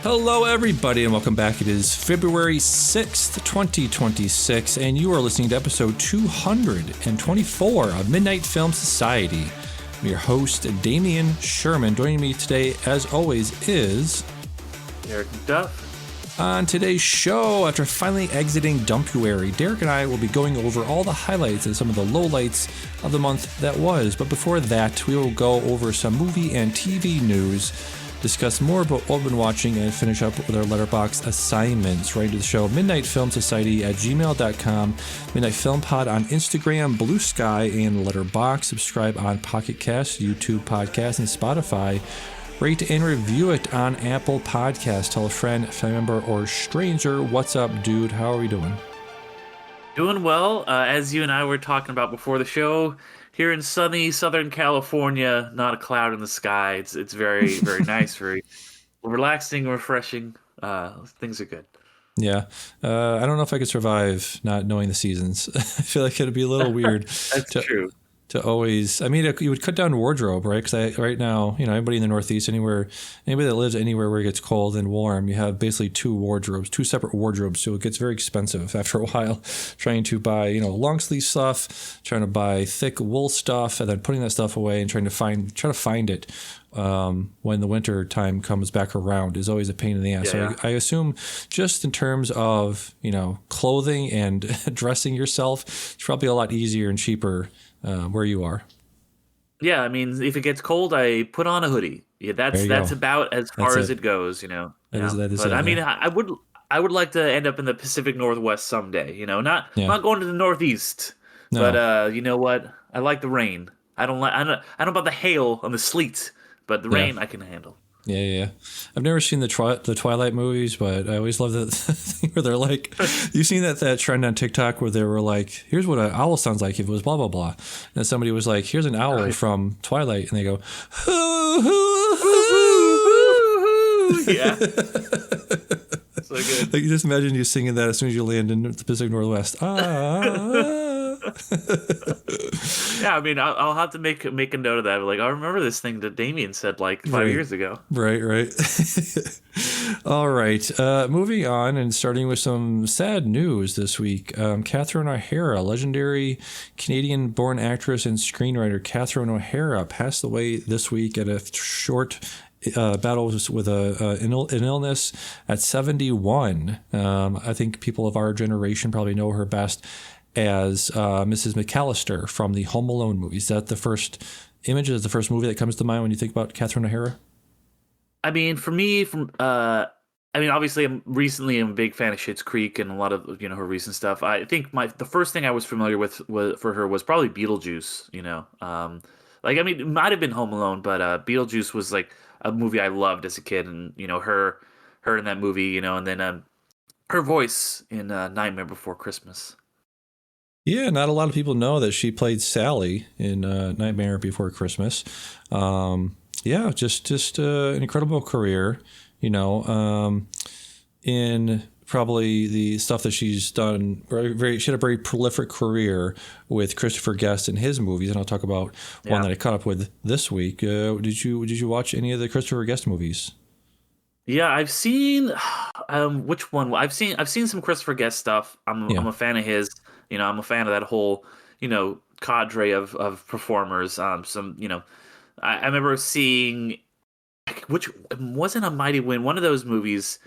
Hello, everybody, and welcome back. It is February 6th, 2026, and you are listening to episode 224 of Midnight Film Society. I'm your host, Damian Sherman. Joining me today, as always, is Derrick Duff. On today's show, after finally exiting Dumpuary, Derrick and I will be going over all the highlights and some of the lowlights of the month that was. But before that, we will go over some movie and TV news, discuss more about what we've been watching, and finish up with our Letterboxd Assignments. Right into the show, midnightfilmsociety@gmail.com, Midnight Film Pod on Instagram, Blue Sky, and Letterboxd. Subscribe on Pocket Cast, YouTube Podcast, and Spotify. Rate and review it on Apple Podcasts. Tell a friend, family member, or stranger. What's up, dude? How are we doing? Doing well. As you and I were talking about before the show, here in sunny Southern California, not a cloud in the sky. It's very, very nice, very relaxing, refreshing. Things are good. Yeah. I don't know if I could survive not knowing the seasons. I feel like it'd be a little weird. That's true. To always, I mean, you would cut down wardrobe, right? Because right now, anybody in the Northeast, anybody that lives anywhere where it gets cold and warm, you have basically two separate wardrobes. So it gets very expensive after a while, trying to buy, long sleeve stuff, trying to buy thick wool stuff, and then putting that stuff away and try to find it when the winter time comes back around is always a pain in the ass. Yeah. So I assume just in terms of, clothing and dressing yourself, it's probably a lot easier and cheaper where you are. Yeah, I mean, if it gets cold, I put on a hoodie. Yeah, that's about as far as it goes, That is but it, I mean, I would like to end up in the Pacific Northwest someday. Not going to the Northeast. No. But you know what? I like the rain. I don't about the hail and the sleet, but the rain I can handle. Yeah. I've never seen the Twilight movies, but I always love that thing where they're like, you've seen that trend on TikTok where they were like, here's what an owl sounds like if it was blah, blah, blah. And somebody was like, here's an owl from Twilight. And they go, hoo, hoo, hoo. Yeah. So good. Like, you just imagine you singing that as soon as you land in the Pacific Northwest. Yeah, I mean, I'll have to make a note of that. Like, I remember this thing that Damian said like 5 years ago. Right. All right. Moving on and starting with some sad news this week. Catherine O'Hara, legendary Canadian-born actress and screenwriter Catherine O'Hara, passed away this week at a short battle with an illness at 71. I think people of our generation probably know her best as Mrs. McAllister from the Home Alone movies. Is that the first image? Is the first movie that comes to mind when you think about Catherine O'Hara? I mean, for me, obviously, I'm a big fan of Schitt's Creek and a lot of her recent stuff. I think the first thing I was familiar with for her was probably Beetlejuice. It might have been Home Alone, but Beetlejuice was like a movie I loved as a kid, and her in that movie, and then her voice in Nightmare Before Christmas. Yeah, not a lot of people know that she played Sally in Nightmare Before Christmas. Just an incredible career, in probably the stuff that she's done. She had a very prolific career with Christopher Guest and his movies, and I'll talk about one that I caught up with this week. Did you watch any of the Christopher Guest movies? Yeah, I've seen which one? I've seen some Christopher Guest stuff. I'm a fan of his. I'm a fan of that whole cadre of performers. I remember seeing which wasn't A Mighty Wind, one of those movies,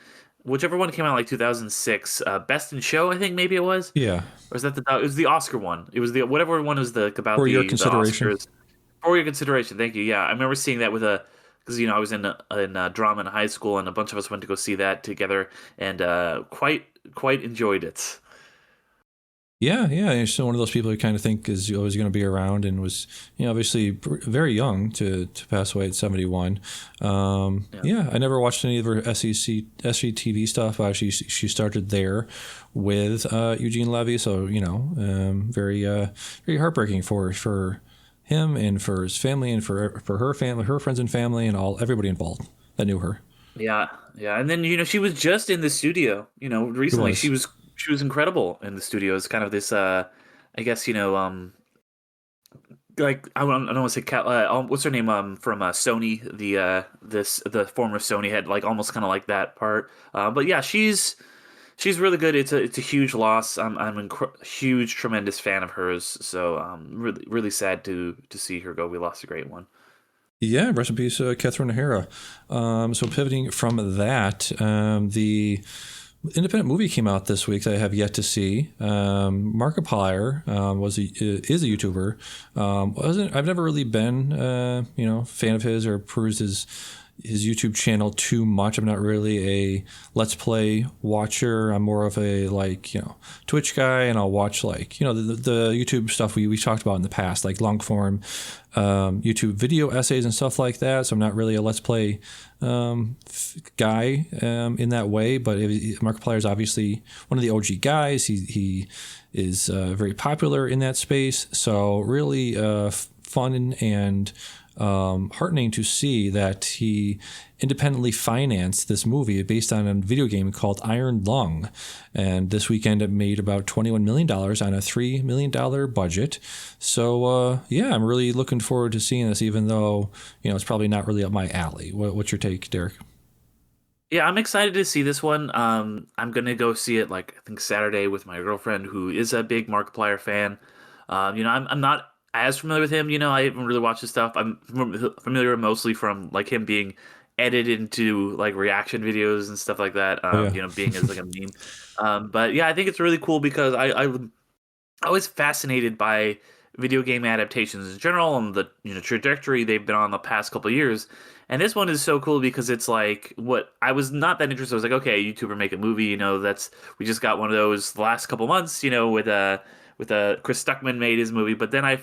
whichever one came out like 2006, Best in Show, I think maybe it was. Yeah. Or is that it was the Oscar one? It was whatever one was about For the Your Consideration. The Oscars. For Your Consideration. Thank you. Yeah, I remember seeing that because I was in drama in high school, and a bunch of us went to go see that together, and quite enjoyed it. Yeah. He's one of those people you kind of think is always going to be around, and was, obviously very young to pass away at 71. I never watched any of her SCTV stuff. She started there with Eugene Levy, so very heartbreaking for him and for his family and for her family, her friends and family, and everybody involved that knew her. Yeah, and then she was just in the studio, recently. She was incredible in the studio. It's kind of this, I guess, like I don't want to say what's her name from Sony, the former Sony head, like almost kind of like that part. But yeah, she's really good. It's a huge loss. I'm a huge tremendous fan of hers. So really sad to see her go. We lost a great one. Yeah, rest in peace, Catherine O'Hara. So pivoting from that, the independent movie came out this week that I have yet to see. Markiplier is a YouTuber. I've never really been fan of his or perused his YouTube channel too much. I'm not really a Let's Play watcher. I'm more of a Twitch guy, and I'll watch the YouTube stuff we talked about in the past, like long form YouTube video essays and stuff like that. So I'm not really a Let's Play guy in that way. But Markiplier is obviously one of the OG guys. He is very popular in that space. So really fun and heartening to see that he independently financed this movie based on a video game called Iron Lung. And this weekend it made about $21 million on a $3 million budget. So, I'm really looking forward to seeing this, even though, it's probably not really up my alley. What's your take, Derrick? Yeah, I'm excited to see this one. I'm gonna go see it I think Saturday with my girlfriend, who is a big Markiplier fan. I'm not as familiar with him. I haven't really watched his stuff. I'm familiar mostly from him being edited into reaction videos and stuff like that. Oh, yeah. Being as a meme. But yeah, I think it's really cool because I'm always fascinated by video game adaptations in general and the trajectory they've been on the past couple of years. And this one is so cool because it's what I was not that interested. I was like, okay, YouTuber make a movie. We just got one of those the last couple months. With Chris Stuckman made his movie, but then I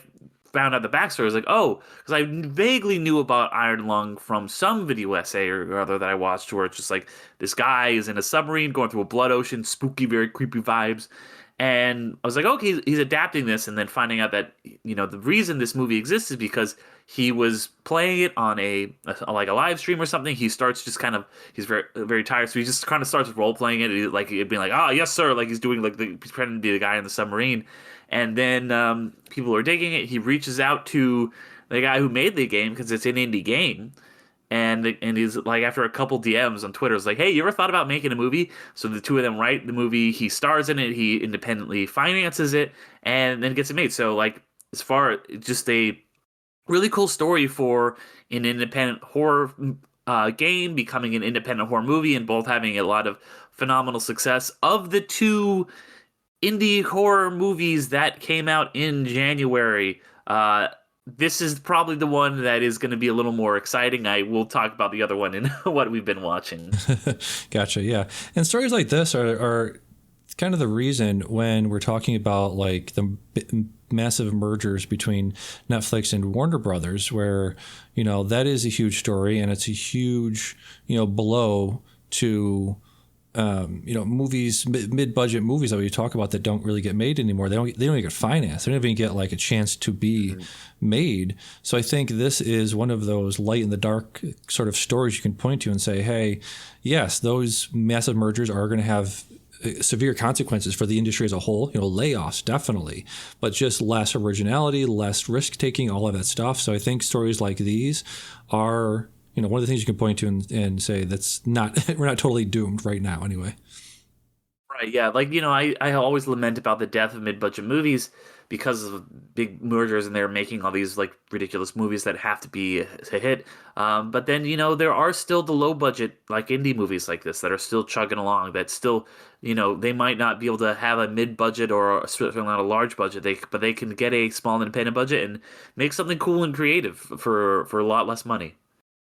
found out the backstory. I was like, oh, because I vaguely knew about Iron Lung from some video essay or other that I watched, where it's just this guy is in a submarine going through a blood ocean, spooky, very creepy vibes. And I was like, okay, he's adapting this, and then finding out that the reason this movie exists is because he was playing it on a live stream or something. He starts just he's very very tired, so he just kind of starts role playing it, it being ah, yes sir, he's doing he's pretending to be the guy in the submarine, and then people are digging it. He reaches out to the guy who made the game because it's an indie game. And he's after a couple DMs on Twitter, is like, hey, you ever thought about making a movie? So the two of them write the movie. He stars in it. He independently finances it, and then gets it made. So as far just a really cool story for an independent horror game becoming an independent horror movie, and both having a lot of phenomenal success. Of the two indie horror movies that came out in January, this is probably the one that is going to be a little more exciting. I will talk about the other one in what we've been watching. Gotcha. Yeah. And stories like this are kind of the reason when we're talking about the massive mergers between Netflix and Warner Brothers, where, that is a huge story, and it's a huge, blow to movies, mid-budget movies that we talk about that don't really get made anymore. They don't even get financed. They don't even get a chance to be made. So I think this is one of those light in the dark sort of stories you can point to and say, hey, yes, those massive mergers are going to have severe consequences for the industry as a whole. Layoffs, definitely, but just less originality, less risk taking, all of that stuff. So I think stories like these are one of the things you can point to and say that's not, we're not totally doomed right now anyway. Right, yeah. I always lament about the death of mid-budget movies because of big mergers, and they're making all these ridiculous movies that have to be a hit. But then, there are still the low-budget indie movies like this that are still chugging along, that still, they might not be able to have a mid-budget or certainly not a large budget, but they can get a small independent budget and make something cool and creative for a lot less money.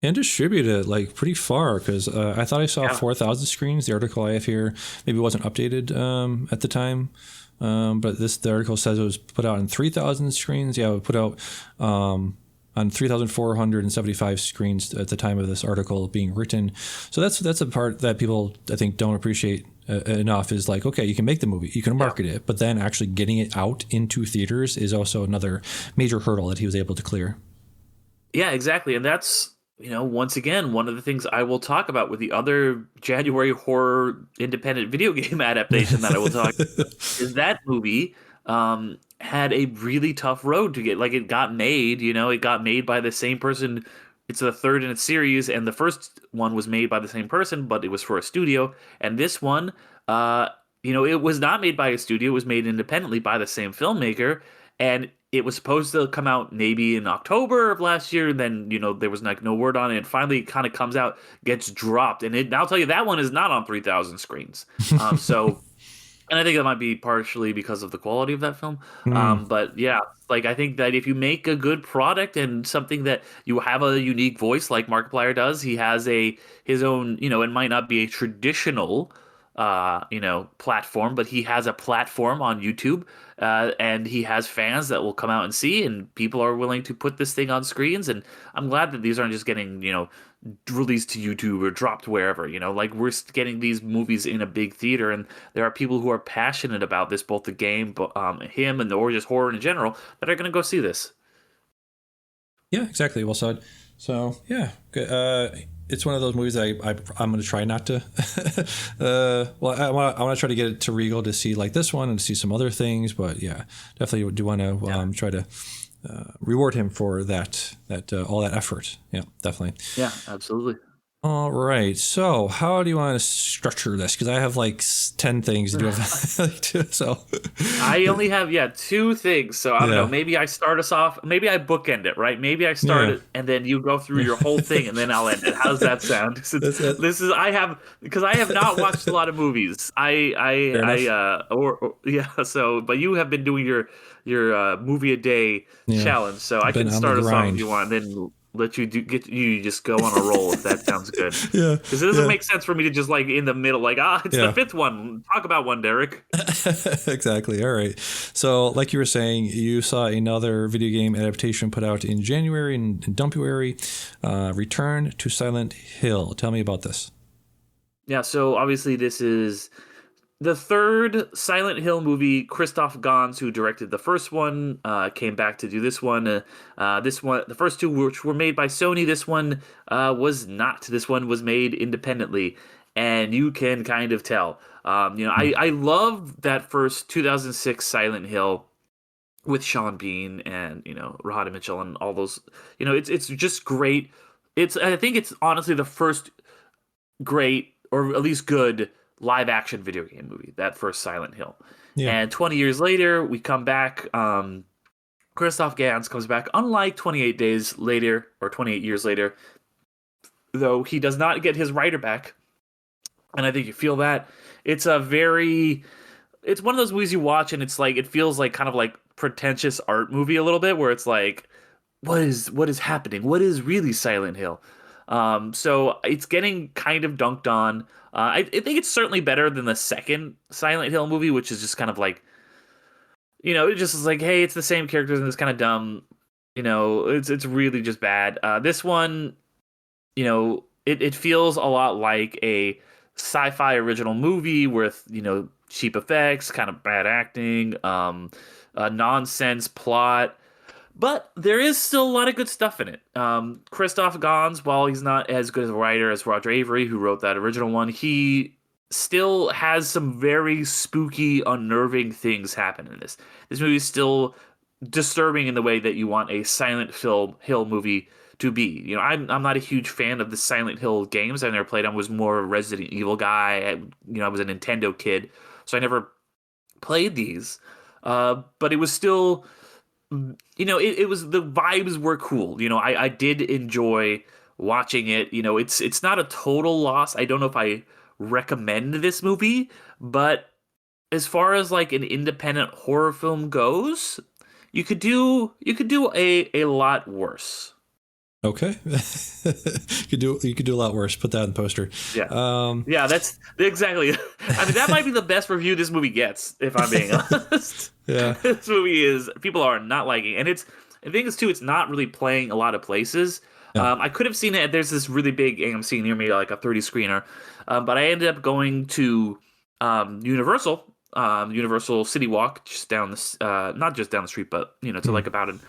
And distribute it pretty far, because I thought I saw 4,000 screens. The article I have here maybe wasn't updated at the time, but the article says it was put out on 3,000 screens. Yeah, it was put out on 3,475 screens at the time of this article being written. So that's a part that people, I think, don't appreciate enough, is okay, you can make the movie, you can market it, but then actually getting it out into theaters is also another major hurdle that he was able to clear. Yeah, exactly. And that's, once again, one of the things I will talk about with the other January horror independent video game adaptation that I will talk about is that movie had a really tough road to get. Like, it got made, it got made by the same person. It's the third in its series, and the first one was made by the same person, but it was for a studio. And this one, uh, it was not made by a studio. It was made independently by the same filmmaker, and it was supposed to come out maybe in October of last year. Then, there was like no word on it. And finally, it kind of comes out, gets dropped, and I'll tell you, that one is not on 3,000 screens. So. And I think that might be partially because of the quality of that film. Hmm. But yeah, like, I think that if you make a good product and something that you have a unique voice like Markiplier does, he has his own, it might not be a traditional platform, but he has a platform on YouTube, and he has fans that will come out and see, and people are willing to put this thing on screens. And I'm glad that these aren't just getting, released to YouTube or dropped wherever, like, we're getting these movies in a big theater, and there are people who are passionate about this, both the game, but him, and or just horror in general, that are going to go see this. Yeah, exactly. Well said. So yeah, good. It's one of those movies that I'm going to try not to. Well, I want to try to get it to Regal to see like this one and to see some other things, but yeah, definitely do want to try to reward him for that all that effort. Yeah, definitely. Yeah, absolutely. All right. So, how do you want to structure this? Because I have like 10 things to do. So, I only have, two things. So I don't know. yeah, Maybe I start us off. Maybe I bookend it, right? Maybe I start yeah. it and then you go through your whole thing and then I'll end it. How's that sound? Since That's it. because I have not watched a lot of movies. Fair enough. Or yeah. So, but you have been doing your movie a day Yeah, challenge. So I been can on the start us off if grind. you want, and then let you just go on a roll if that sounds good. Yeah, Because it doesn't yeah, make sense for me to just like in the middle, like, it's the yeah. fifth one. Talk about one, Derrick. Exactly. All right. So, like you were saying, you saw another video game adaptation put out in January and Dumpuary, Return to Silent Hill. Tell me about this. Yeah, so obviously this is the third Silent Hill movie. Christoph Gans, who directed the first one, came back to do this one. This one, the first two, which were made by Sony, this one was not. This one was made independently, and you can kind of tell. I love that first 2006 Silent Hill with Sean Bean and Roddy Mitchell and all those. It's just great. I think it's honestly the first great, or at least good, live action video game movie, that first Silent Hill. Yeah. And 20 years later, we come back. Christoph Gans comes back, unlike 28 days later, or 28 years later, though he does not get his writer back. And I think you feel that. It's it's one of those movies you watch and it's like, it feels like kind of like pretentious art movie a little bit, where it's like, what is happening? What is really Silent Hill? So it's getting kind of dunked on. I think it's certainly better than the second Silent Hill movie, which is just kind of like, it just is like, hey, it's the same characters and it's kind of dumb. It's really just bad. This one, it feels a lot like a sci-fi original movie with, cheap effects, kind of bad acting, a nonsense plot. But there is still a lot of good stuff in it. Christoph Gans, while he's not as good as a writer as Roger Avery, who wrote that original one, he still has some very spooky, unnerving things happen in this. This movie is still disturbing in the way that you want a Silent Hill movie to be. I'm not a huge fan of the Silent Hill games. I never played them. I was more a Resident Evil guy. I was a Nintendo kid, so I never played these. But it was still, it was, the vibes were cool. I did enjoy watching it. It's not a total loss. I don't know if I recommend this movie, but as far as like an independent horror film goes, you could do a lot worse. Okay. You could do a lot worse. Put that in the poster. Yeah. Um, Yeah, that's exactly. I mean, that might be the best review this movie gets, if I'm being honest. yeah. This movie is, people are not liking, and the thing is too, it's not really playing a lot of places. Yeah. I could have seen it. There's this really big AMC near me, like a 30 screener, but I ended up going to Universal, Universal City Walk, just down this, not just down the street, but to like about an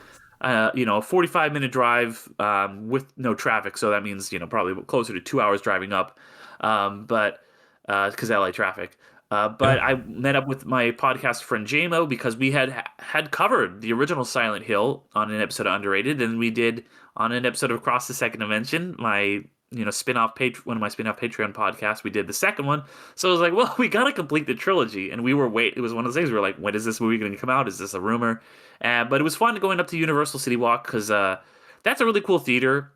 a 45-minute drive with no traffic. So that means, probably closer to 2 hours driving up. But because LA traffic. But I met up with my podcast friend JMO because we had covered the original Silent Hill on an episode of Underrated, and we did on an episode of Cross the Second Dimension, my one of my spin-off Patreon podcasts. We did the second one, so I was like, well, we gotta complete the trilogy, and it was one of those things we were like, when is this movie going to come out? Is this a rumor? But it was fun going up to Universal City Walk because that's a really cool theater.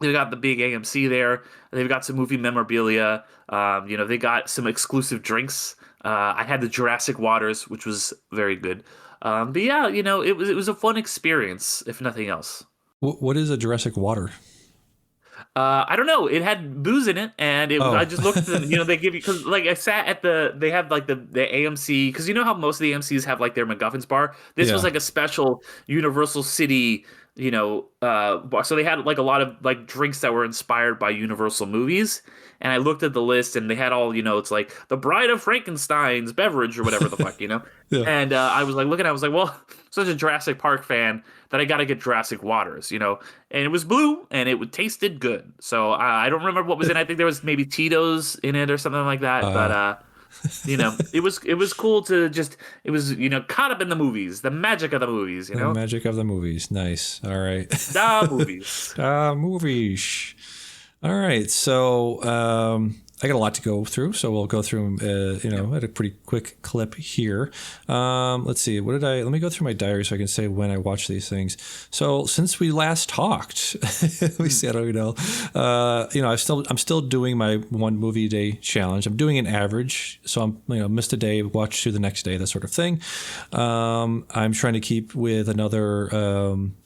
They've got the big AMC there. They've got some movie memorabilia. They got some exclusive drinks. I had the Jurassic Waters, which was very good. But yeah, it was a fun experience, if nothing else. What is a Jurassic Water? I don't know. It had booze in it, and I just looked at them. They give you because like I sat at they have like the AMC because you know how most of the AMCs have like their MacGuffins bar. This was like a special Universal City. So they had like a lot of like drinks that were inspired by Universal movies. And I looked at the list and they had all, it's like the Bride of Frankenstein's beverage or whatever the fuck, Yeah. And I was like I was like, well, such a Jurassic Park fan that I got to get Jurassic Waters, And it was blue and it tasted good. So I don't remember what was in it. I think there was maybe Tito's in it or something like that. But it was cool to it was caught up in the movies, the magic of the movies, The magic of the movies. Nice. All right. The movies. Movies. All right. So I got a lot to go through, so we'll go through them, at a pretty quick clip here. Let's see. Let me go through my diary so I can say when I watch these things. So since we last talked, let me see. I don't know. I'm still doing my one movie a day challenge. I'm doing an average, so I'm missed a day, watch through the next day, that sort of thing. I'm trying to keep with another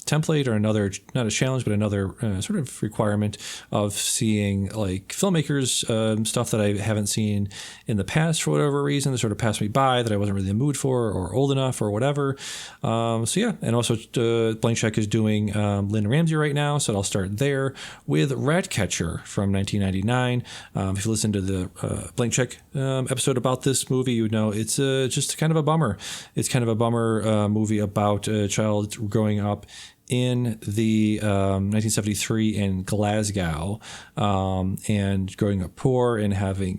template or another, not a challenge, but another sort of requirement of seeing like filmmakers stuff that I haven't seen in the past for whatever reason that sort of passed me by that I wasn't really in the mood for or old enough or whatever. So yeah, and also Blank Check is doing Lynn Ramsey right now, so I'll start there with Ratcatcher from 1999. If you listen to the Blank Check episode about this movie, you know it's just kind of a bummer. It's kind of a bummer movie about a child growing up in the 1973 in Glasgow and growing up poor and having,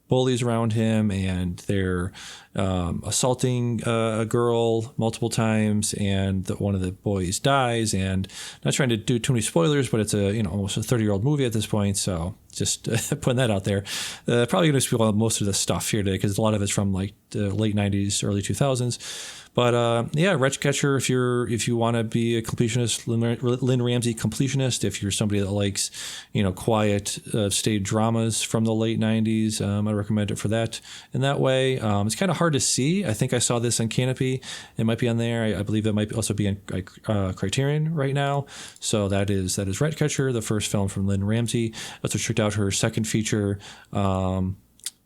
bullies around him, and they're assaulting a girl multiple times, and one of the boys dies. And not trying to do too many spoilers, but it's almost a 30-year-old movie at this point, so just putting that out there. Probably going to spoil most of the stuff here today because a lot of it's from like the late 90s, early 2000s. But Ratcatcher, if you want to be a completionist, Lynn Ramsey completionist, if you're somebody that likes, quiet stage dramas from the late 90s, I recommend it for that in that way. It's kind of hard to see. I think I saw this on Canopy. It might be on there. I believe it might also be on Criterion right now. So that is Ratcatcher, the first film from Lynn Ramsey. I also checked out her second feature,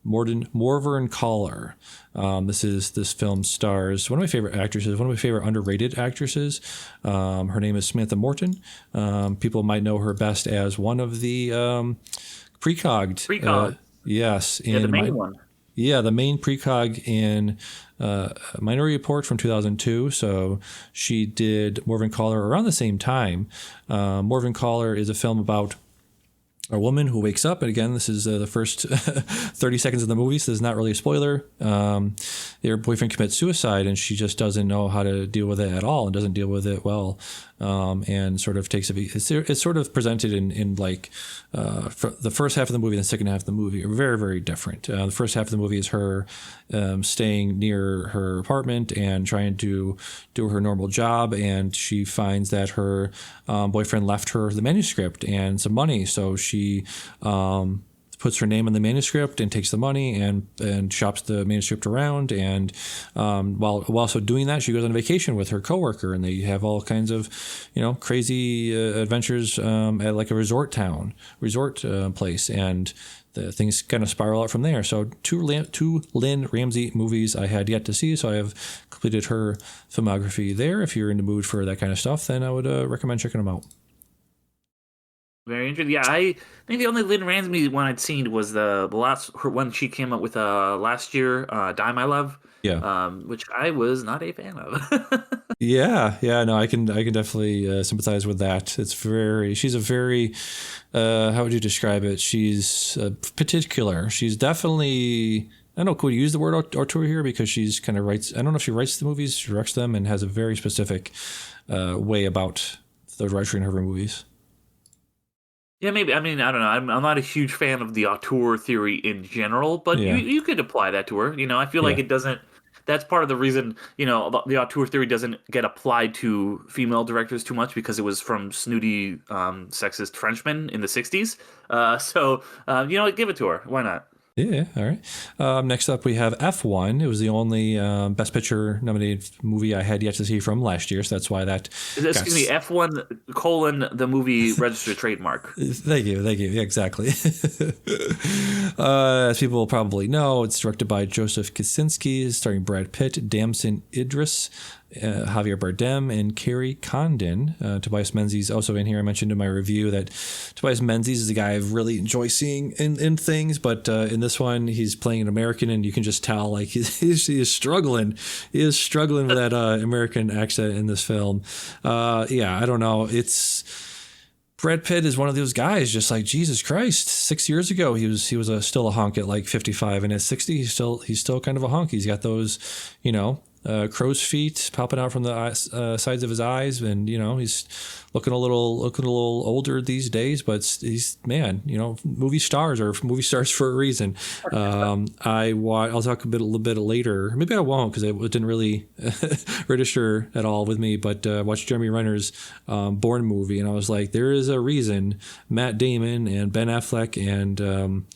Morvern Caller. This film stars one of my favorite actresses, one of my favorite underrated actresses. Her name is Samantha Morton. People might know her best as one of the precogged. Precog. Yes. Yeah, the main one. Yeah, the main precog in Minority Report from 2002. So she did Morvern Caller around the same time. Morvern Caller is a film about a woman who wakes up, and again, this is the first 30 seconds of the movie, so this is not really a spoiler. Their boyfriend commits suicide, and she just doesn't know how to deal with it at all, and doesn't deal with it well, and sort of it's sort of presented in like the first half of the movie and the second half of the movie are very, very different. The first half of the movie is her staying near her apartment and trying to do her normal job, and she finds that her boyfriend left her the manuscript and some money, so she puts her name on the manuscript and takes the money and shops the manuscript around. And while also doing that, she goes on vacation with her coworker, and they have all kinds of, crazy adventures at like a resort place. And the things kind of spiral out from there. So two Lynn Ramsey movies I had yet to see, so I have completed her filmography there. If you're in the mood for that kind of stuff, then I would recommend checking them out. Very interesting. Yeah, I think the only Lynn Ramsey one I'd seen was the last one she came up with last year, "Die My Love." Yeah. Which I was not a fan of. Yeah. No, I can definitely sympathize with that. She's a very, how would you describe it? She's particular. She's definitely I don't know, could we use the word auteur here, because she's kind of writes, I don't know if she writes the movies, she directs them, and has a very specific way about the directing of her movies. Yeah, maybe. I mean, I don't know. I'm not a huge fan of the auteur theory in general, but Yeah. you could apply that to her. I feel like Yeah. it doesn't. That's part of the reason, the auteur theory doesn't get applied to female directors too much because it was from snooty, sexist Frenchmen in the '60s. Give it to her. Why not? Yeah, all right. Next up, we have F1. It was the only Best Picture nominated movie I had yet to see from last year, so that's why that. Excuse me, F1 colon the movie registered trademark. Thank you. Yeah, exactly. As people will probably know, it's directed by Joseph Kosinski, starring Brad Pitt, Damson Idris, Javier Bardem, and Carrie Condon. Tobias Menzies also in here. I mentioned in my review that Tobias Menzies is a guy I really enjoy seeing in things, but in this one he's playing an American, and you can just tell like he is struggling. He is struggling with that American accent in this film. I don't know. It's Brad Pitt is one of those guys, just like Jesus Christ. 6 years ago, he was still a hunk at like 55, and at 60, he's still kind of a hunk. He's got those, crow's feet popping out from the sides of his eyes, and he's looking a little older these days. But he's movie stars are movie stars for a reason. I'll talk a little bit later. Maybe I won't, because it didn't really register at all with me. But watched Jeremy Renner's Bourne movie, and I was like, there is a reason Matt Damon and Ben Affleck and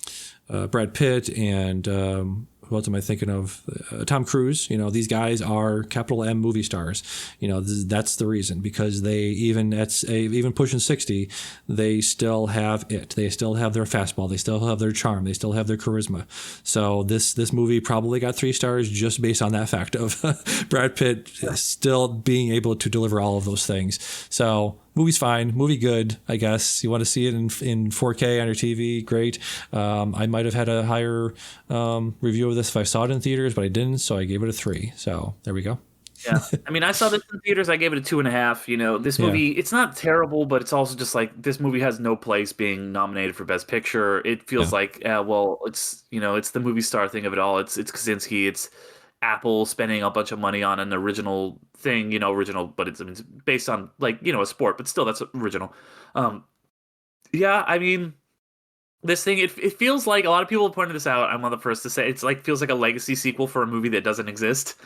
Brad Pitt and who else am I thinking of? Tom Cruise. These guys are capital M movie stars. That's the reason, because they even pushing 60, they still have it. They still have their fastball. They still have their charm. They still have their charisma. So this movie probably got 3 stars just based on that fact of Brad Pitt still being able to deliver all of those things. So movie's fine. Movie good, I guess. You want to see it in 4K on your TV, great. I might have had a higher review of this if I saw it in theaters, but I didn't, so I gave it a 3. So there we go. Yeah. I mean, I saw this in theaters. I gave it a 2.5. This movie, It's not terrible, but it's also just like this movie has no place being nominated for Best Picture. It feels like, it's it's the movie star thing of it all. It's Kaczynski. It's Apple spending a bunch of money on an original thing, but it's based on a sport, but still that's original. I mean, this thing, it feels like a lot of people have pointed this out. I'm one of the first to say it's feels like a legacy sequel for a movie that doesn't exist.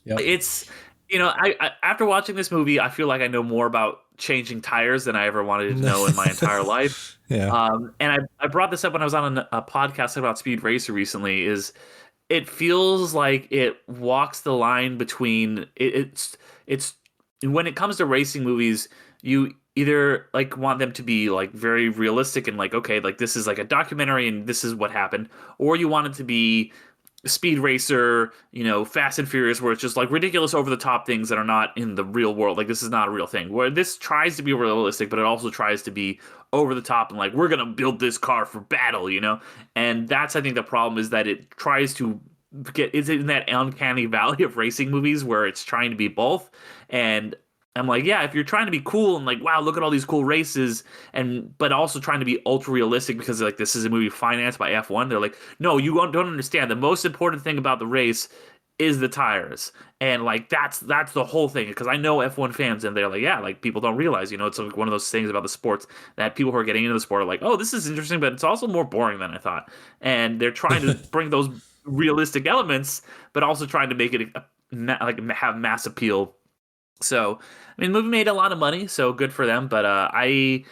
It's, I after watching this movie, I feel like I know more about changing tires than I ever wanted to know in my entire life. And I brought this up when I was on a podcast about Speed Racer recently. It feels like it walks the line between it's when it comes to racing movies, you either want them to be very realistic and okay, this is a documentary and this is what happened, or you want it to be Speed Racer, Fast and Furious, where it's just ridiculous over the top things that are not in the real world. This is not a real thing. Where this tries to be realistic, but it also tries to be over the top and we're gonna build this car for battle, And that's, I think, the problem, is that it tries to is in that uncanny valley of racing movies where it's trying to be both. And I'm if you're trying to be cool and wow, look at all these cool races, but also trying to be ultra realistic because this is a movie financed by F1, they're no, you don't understand. The most important thing about the race is the tires, and that's the whole thing. Because I know F1 fans, and they're people don't realize, it's one of those things about the sports that people who are getting into the sport are oh, this is interesting, but it's also more boring than I thought. And they're trying to bring those realistic elements, but also trying to make it have mass appeal. So, I mean, the movie made a lot of money, so good for them. But I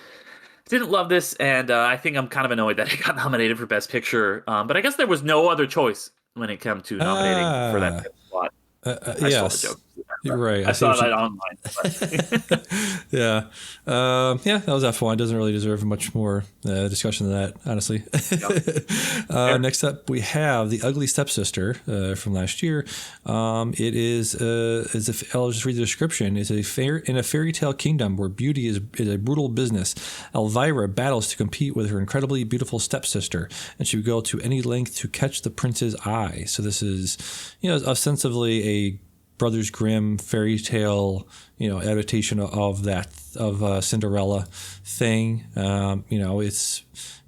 didn't love this, and I think I'm kind of annoyed that it got nominated for Best Picture. But I guess there was no other choice when it came to nominating for that slot. I saw the joke. You're right. I saw that online. That was F1. Doesn't really deserve much more discussion than that, honestly. Next up, we have The Ugly Stepsister from last year. It is, I'll just read the description. It's in a fairy tale kingdom where beauty is a brutal business. Elvira battles to compete with her incredibly beautiful stepsister, and she would go to any length to catch the prince's eye. So this is, ostensibly a Brothers Grimm fairy tale adaptation of that of Cinderella thing.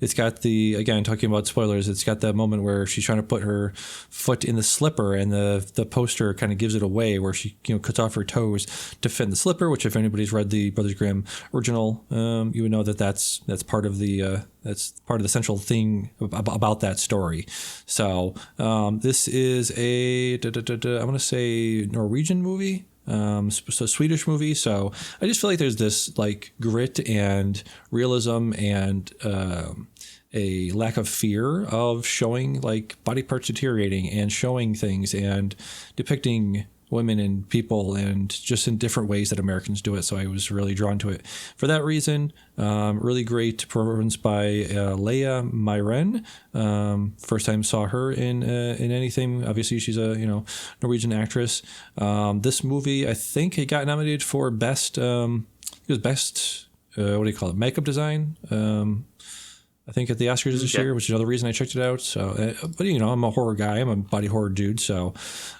It's got again, talking about spoilers, it's got that moment where she's trying to put her foot in the slipper, and the poster kind of gives it away, where she cuts off her toes to fit in the slipper, which if anybody's read the Brothers Grimm original, you would know that's part of the central thing about that story. So this is I want to say Norwegian movie. So Swedish movie. So I just feel like there's this like grit and realism and a lack of fear of showing like body parts deteriorating and showing things and depicting women and people and just in different ways that Americans do it. So I was really drawn to it for that reason. Really great performance by Leah Myren. First time saw her in anything. Obviously, she's a Norwegian actress. This movie, I think, it got nominated for best. It was best. What do you call it? Makeup design. I think at the Oscars this year, which is another reason I checked it out. So, but I'm a horror guy. I'm a body horror dude. So,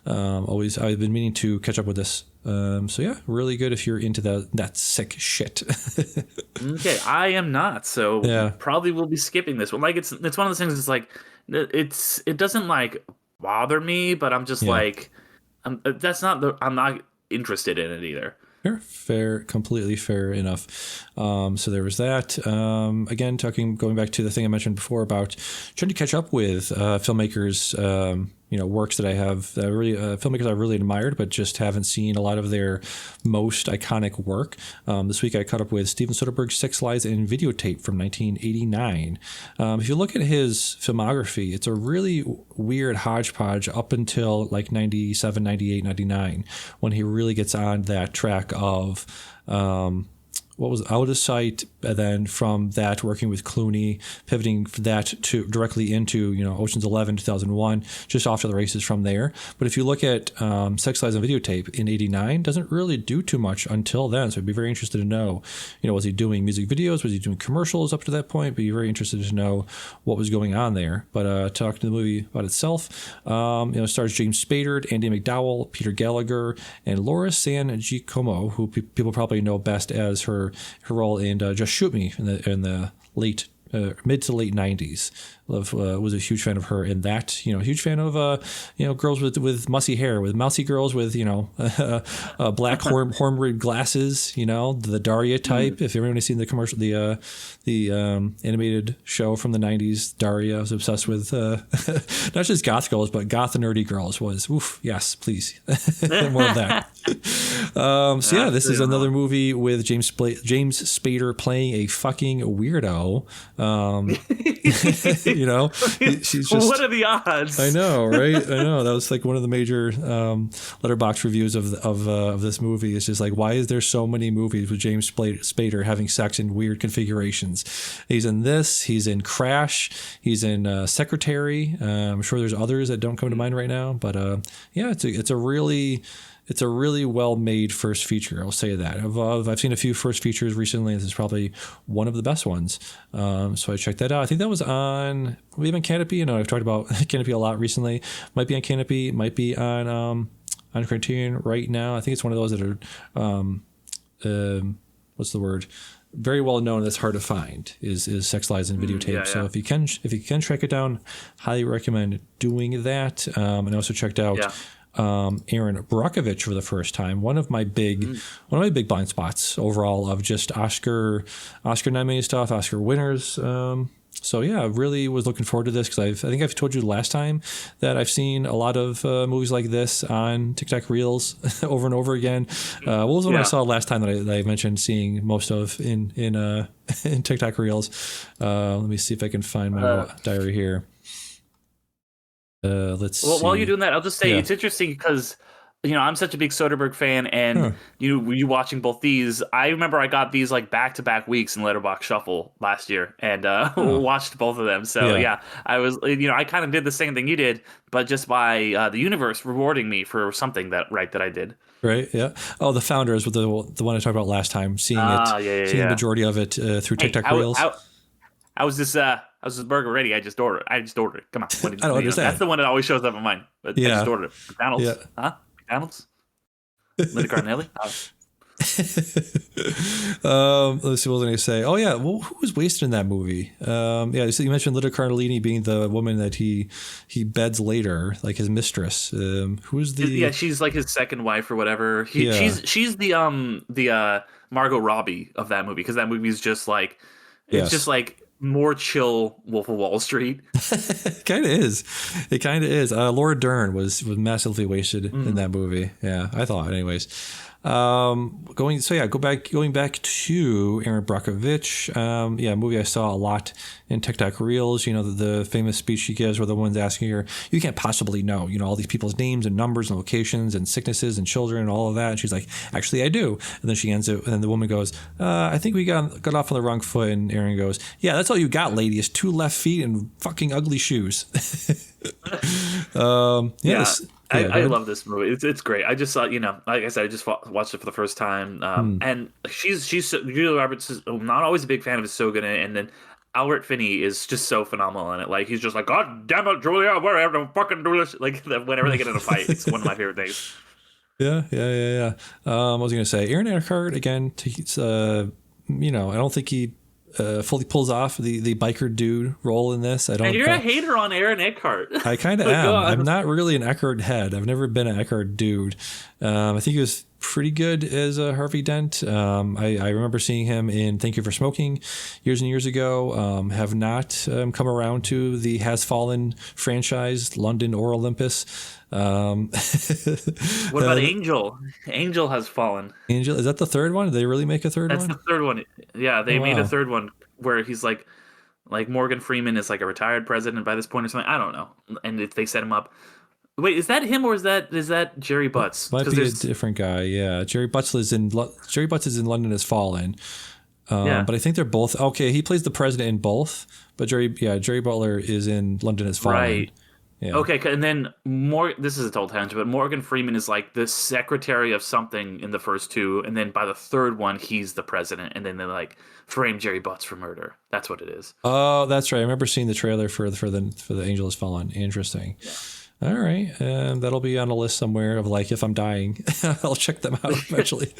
I've been meaning to catch up with this. So yeah, really good if you're into that sick shit. Okay, I am not. So yeah, probably will be skipping this one. Like it's one of those things. It's like it doesn't like bother me, but I'm just like, I'm not interested in it either. Fair, completely fair enough. So there was that. Again, going back to the thing I mentioned before about trying to catch up with filmmakers, works that I have, filmmakers I've really admired, but just haven't seen a lot of their most iconic work. This week I caught up with Steven Soderbergh's Sex, Lies, and Videotape from 1989. If you look at his filmography, it's a really weird hodgepodge up until like 97, 98, 99, when he really gets on that track of what was Out of Sight, and then from that working with Clooney, pivoting that to directly into Ocean's 11, 2001, just off to the races from there. But if you look at Sex, Lies, and Videotape in '89, doesn't really do too much until then. So I'd be very interested to know, was he doing music videos? Was he doing commercials up to that point? Be very interested to know what was going on there. But talking to the movie about itself, stars James Spader, Andy McDowell, Peter Gallagher, and Laura San Giacomo, who people probably know best as her role in Just Shoot Me in the late mid to late 90s. Was a huge fan of her in that. Huge fan of girls with mussy hair, with mousy girls with black horn-rimmed glasses. The Daria type. If everyone's seen the commercial, the animated show from the 90s, Daria. I was obsessed with not just goth girls, but goth and nerdy girls. Yes, please, more of that. This is another movie with James Spader playing a fucking weirdo. She's just. What are the odds? I know, right? I know. That was like one of the major Letterboxd reviews of this movie. It's just like, why is there so many movies with James Spader having sex in weird configurations? He's in this. He's in Crash. He's in Secretary. I'm sure there's others that don't come to mind right now, but it's a really well-made first feature. I'll say that. I've seen a few first features recently. This is probably one of the best ones. So I checked that out. I think that was on maybe on Canopy. I've talked about Canopy a lot recently. Might be on Canopy. Might be on Criterion right now. I think it's one of those that are what's the word? Very well known. That's hard to find. Is Sex, Lies, and Videotape. So if you can track it down, highly recommend doing that. And I also checked out. Yeah. Erin Brockovich for the first time. One of my big blind spots overall of just Oscar nominated stuff, Oscar winners. I really was looking forward to this because I think I've told you last time that I've seen a lot of movies like this on TikTok Reels over and over again. What was the one I saw last time that I mentioned seeing most of in TikTok Reels? Let me see if I can find my diary here. Let's see. While you're doing that, I'll just say it's interesting because I'm such a big Soderbergh fan, and you watching both these. I remember I got these like back-to-back weeks in Letterboxd Shuffle last year, and watched both of them. So I was I kind of did the same thing you did, but just by the universe rewarding me for something that I did. Right. Yeah. Oh, The Founders, with the one I talked about last time. Seeing the majority of it through TikTok Reels. I was this burger ready. I just ordered it. Come on. I don't understand. That's the one that always shows up in mine. But I just ordered it. McDonald's. Yeah. Huh? McDonald's? Linda Cardinelli? Let's see, what was I going to say? Oh yeah, well, who was wasted in that movie? Yeah, so you mentioned Linda Cardellini being the woman that he beds later, like his mistress. Who's Yeah, the? she's like his second wife or whatever. Yeah, She's the Margot Robbie of that movie, because that movie is just like it's just yes, like more chill Wolf of Wall Street. it kind of is. It kind of is. Laura Dern was massively wasted in Mm. that movie. Yeah, I thought, anyways. Going back to Erin Brockovich. Yeah, a movie I saw a lot in TikTok Reels. You know, the famous speech she gives where the woman's asking her, you can't possibly know, you know, all these people's names and numbers and locations and sicknesses and children and all of that. And she's like, actually, I do. And then she ends it, and then the woman goes, I think we got off on the wrong foot. And Erin goes, yeah, that's all you got, lady, is 2 left feet and fucking ugly shoes. Yeah, Yeah, yeah, go I ahead. love this movie. It's great. I just saw, like I said, I just watched it for the first time. Hmm. And Julia Roberts is, I'm not always a big fan of, is so good in it, and then Albert Finney is just so phenomenal in it. Like he's just like, God damn it, Julia, we're having to fucking do this. Like whenever they get in a fight, it's one of my favorite things. Yeah. What was I going to say? Aaron Eckhart again. He's, I don't think he fully pulls off the biker dude role in this. I And don't. you're a hater on Aaron Eckhart. I kind of Like, go am. I'm on. not really an Eckhart head. I've never been an Eckhart dude. I think he was pretty good as Harvey Dent. I remember seeing him in Thank You for Smoking years and years ago. Have not come around to the Has Fallen franchise, London or Olympus. What about Angel? Angel has fallen. Angel, is that the third one? Did they really make a third That's the one? third one. Yeah, Oh they made a wow. third one where he's like Morgan Freeman is like a retired president by this point or something. I don't know. And if they set him up, wait, is that him or is that Jerry Butts? Might Because be a there's different guy. Yeah, Jerry Butts is in London Has Fallen. yeah, But I think they're both okay. He plays the president in both, but Jerry Butler is in London Has Fallen. right. Yeah. Okay, and then this is a total tangent, but Morgan Freeman is like the secretary of something in the first two, and then by the third one he's the president, and then they like frame Jerry Butts for murder. That's what it is. Oh, that's right. I remember seeing the trailer for the Angel Has Fallen. Interesting. All right, that'll be on a list somewhere of like if I'm dying, I'll check them out eventually.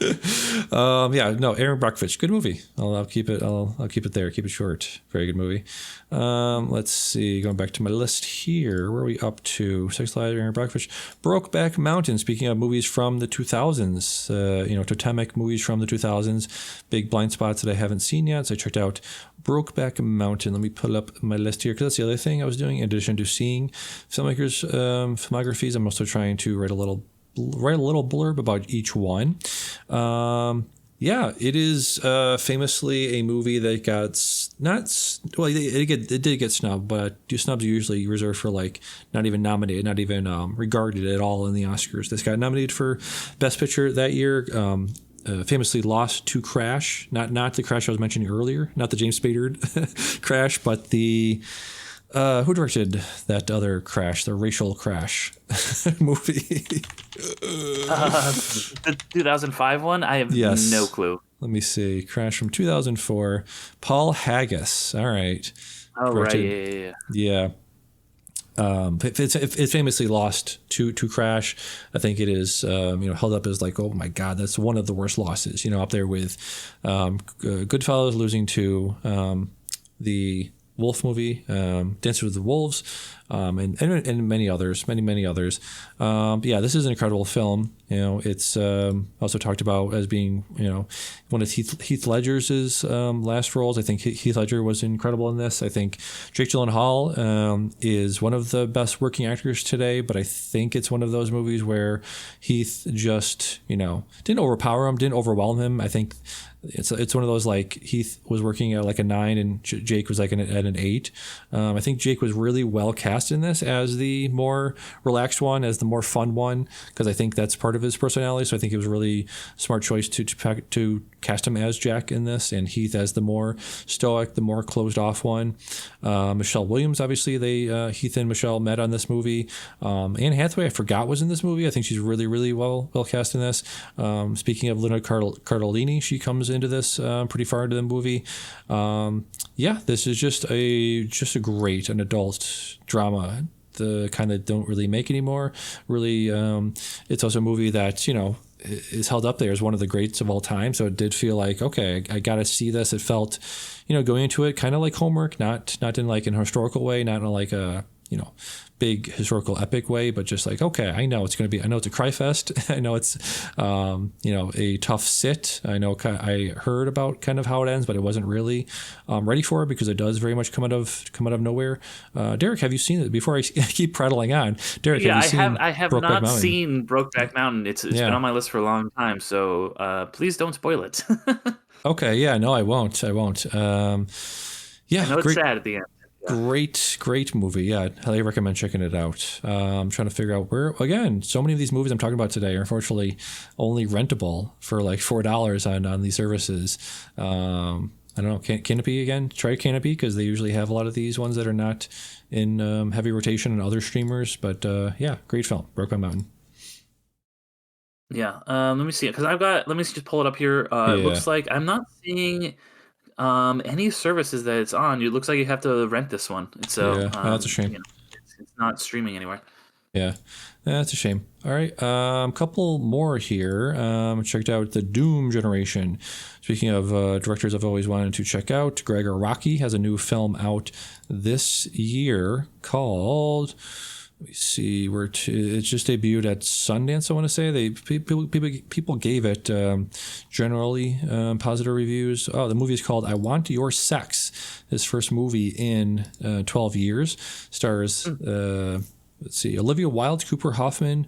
Yeah, no, Aaron Brockovich, good movie. I'll keep it. I'll keep it there. Keep it short. Very good movie. Let's see. Going back to my list here, where are we up to? Sex Lives, Aaron Brockovich, Brokeback Mountain. Speaking of movies from the 2000s, totemic movies from the 2000s, big blind spots that I haven't seen yet. So I checked out Brokeback Mountain. Let me pull up my list here because that's the other thing I was doing. In addition to seeing filmmakers' filmographies, I'm also trying to write a little blurb about each one. Yeah, it is famously a movie that got it did get snubbed, but snubs are usually reserved for like not even nominated, not even regarded at all in the Oscars. This got nominated for Best Picture that year. Famously lost to Crash, not the Crash I was mentioning earlier, not the James Spader Crash, but the who directed that other Crash, the racial Crash movie? The 2005 one, I have no Yes. clue. Let me see. Crash from 2004. Paul Haggis. All right. Oh right, Directed. yeah. Yeah. It's famously lost to Crash. I think it is held up as like, oh my God, that's one of the worst losses. Up there with Goodfellas losing to the Wolf movie, Dances with the Wolves, and many others, many others. But yeah, this is an incredible film. It's also talked about as being one of Heath Ledger's last roles. I think Heath Ledger was incredible in this. I think Jake Gyllenhaal is one of the best working actors today, but I think it's one of those movies where Heath just didn't overpower him, didn't overwhelm him. I think it's one of those like Heath was working at like a 9 and Jake was like at an 8. I think Jake was really well cast in this as the more relaxed one, as the more fun one, because I think that's part of his personality. So I think it was a really smart choice to cast him as Jack in this, and Heath as the more stoic, the more closed off one. Michelle Williams, obviously, Heath and Michelle met on this movie. Anne Hathaway, I forgot was in this movie. I think she's really, really well cast in this. Speaking of Linda Cardellini, she comes into this pretty far into the movie. Yeah, this is just a great an adult drama, the kind that don't really make anymore. Really, it's also a movie that is held up there as one of the greats of all time. So it did feel like, okay, I got to see this. It felt, going into it kind of like homework, not in like an historical way, not in like a, big historical epic way, but just like, okay, I know it's a cry fest. I know it's, a tough sit. I know I heard about kind of how it ends, but I wasn't really ready for it because it does very much come out of nowhere. Derrick, have you seen it? Before I keep prattling on, Derrick, have you seen I have Brokeback not Mountain? Seen Brokeback Mountain. It's been on my list for a long time, so please don't spoil it. Okay, yeah, no, I won't. I know it's sad at the end. Great movie. Yeah, I highly recommend checking it out. I'm trying to figure out where, again, so many of these movies I'm talking about today are unfortunately only rentable for like $4 on these services. I don't know, Canopy again? Try Canopy because they usually have a lot of these ones that are not in heavy rotation on other streamers. But great film, Brokeback Mountain. Yeah, let me see it because let me just pull it up here. It looks like I'm not seeing any services that it's on. It looks like you have to rent this one. So that's a shame. It's not streaming anywhere. Yeah, that's a shame. All right, couple more here. Checked out The Doom Generation. Speaking of directors I've always wanted to check out, Greg Araki has a new film out this year called... Let me see where it's just debuted at Sundance. I want to say people gave it generally positive reviews. Oh, the movie is called "I Want Your Sex." His first movie in 12 years. Stars Olivia Wilde, Cooper Hoffman,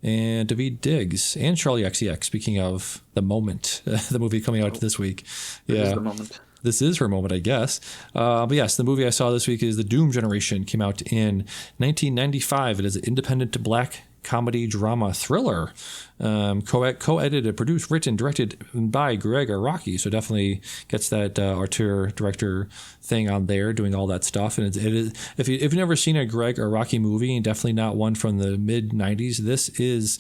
and Daveed Diggs, and Charlie XCX. Speaking of The Moment, the movie coming out this week. Yeah, The Moment. This is her moment, I guess. But yes, the movie I saw this week is The Doom Generation. Came out in 1995. It is an independent black comedy drama thriller. Co-edited, produced, written, directed by Greg Araki. So definitely gets that auteur director thing on there, doing all that stuff. And it is, if you've never seen a Greg Araki movie, and definitely not one from the mid 90s, this is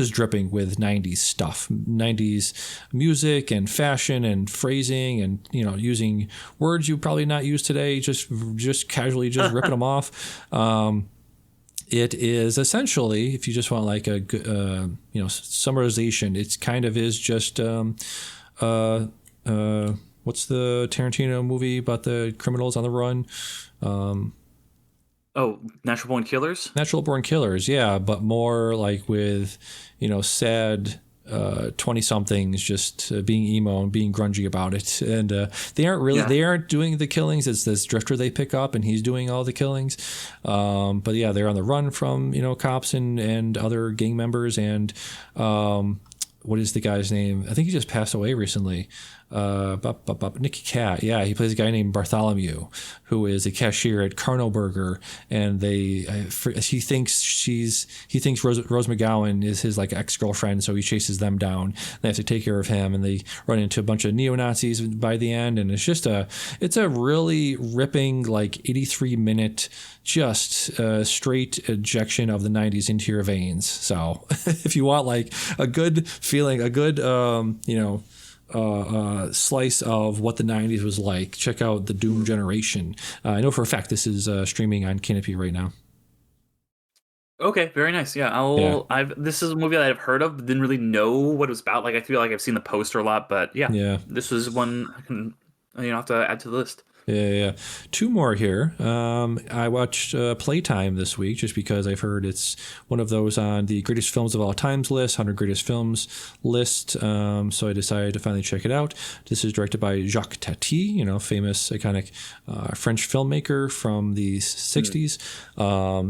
dripping with 90s stuff, 90s music and fashion and phrasing, and using words you probably not use today, just casually just ripping them off. It is essentially, if you just want like a summarization, it's kind of is just what's the Tarantino movie about the criminals on the run? Natural Born Killers? Natural Born Killers, yeah, but more like with, sad 20-somethings just being emo and being grungy about it. And they aren't doing the killings. It's this drifter they pick up, and he's doing all the killings. But yeah, they're on the run from, cops and other gang members. And what is the guy's name? I think he just passed away recently. Nicky Cat. Yeah, he plays a guy named Bartholomew, who is a cashier at Carno Burger, and he thinks Rose McGowan is his like ex-girlfriend, so he chases them down. They have to take care of him, and they run into a bunch of neo-Nazis by the end, and it's a really ripping like 83-minute just straight ejection of the 90s into your veins. So if you want like a good feeling, a good slice of what the 90s was like, check out The Doom Generation. I know for a fact this is streaming on Canopy right now. Okay, very nice. Yeah, this is a movie that I've heard of, but didn't really know what it was about. Like, I feel like I've seen the poster a lot, but this is one I can have to add to the list. Yeah. Two more here. I watched Playtime this week just because I've heard it's one of those on the greatest films of all times list, 100 greatest films list. So I decided to finally check it out. This is directed by Jacques Tati, famous, iconic French filmmaker from the 60s.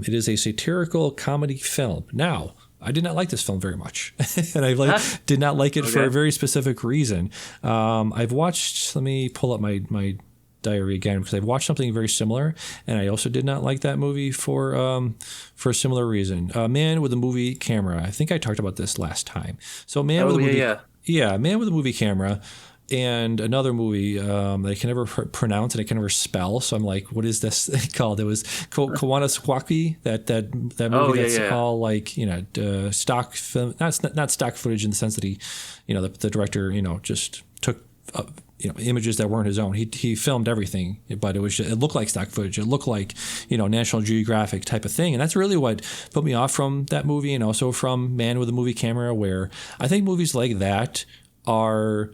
It is a satirical comedy film. Now, I did not like this film very much, and I did not like it for a very specific reason. I've watched. Let me pull up my diary again, because I've watched something very similar, and I also did not like that movie for a similar reason. Man with a Movie Camera. I think I talked about this last time. So Man with a Movie Camera, and another movie that I can never pronounce and I can never spell. So I'm like, what is this called? It was Kawanaskwaki, that movie that's all like stock film, not stock footage in the sense that he, the director just took images that weren't his own. He filmed everything, but it looked like stock footage. It looked like, National Geographic type of thing. And that's really what put me off from that movie, and also from Man with a Movie Camera, where I think movies like that are,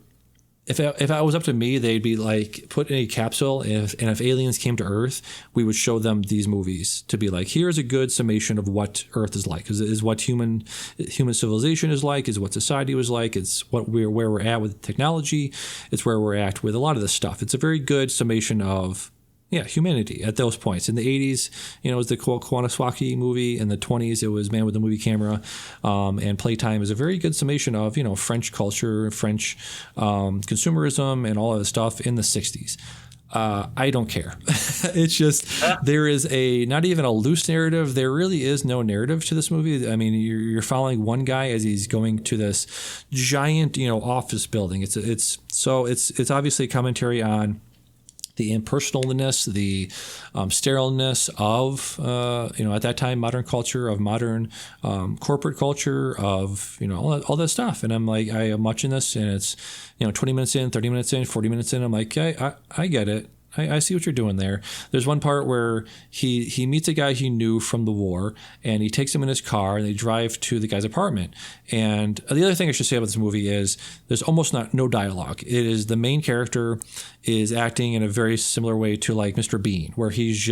if I was up to me, they'd be like put in a capsule. And if aliens came to Earth, we would show them these movies to be like, here's a good summation of what Earth is like. Is what human civilization is like. Is what society was like. It's where we're at with technology. It's where we're at with a lot of this stuff. It's a very good summation of humanity at those points. In the 80s, it was the Kwanaswaki movie. In the 20s, it was Man with a Movie Camera. And Playtime is a very good summation of, French culture, French consumerism, and all of the stuff in the 60s. I don't care. It's just, there is not even a loose narrative. There really is no narrative to this movie. I mean, you're following one guy as he's going to this giant, office building. It's obviously a commentary on the impersonalness, the sterileness of, at that time, modern culture, of modern corporate culture, of, all that stuff. And I'm like, I am watching this, and it's, 20 minutes in, 30 minutes in, 40 minutes in. I'm like, I get it. I see what you're doing there. There's one part where he meets a guy he knew from the war, and he takes him in his car, and they drive to the guy's apartment. And the other thing I should say about this movie is there's almost no dialogue. It is the main character is acting in a very similar way to like Mr. Bean, where he's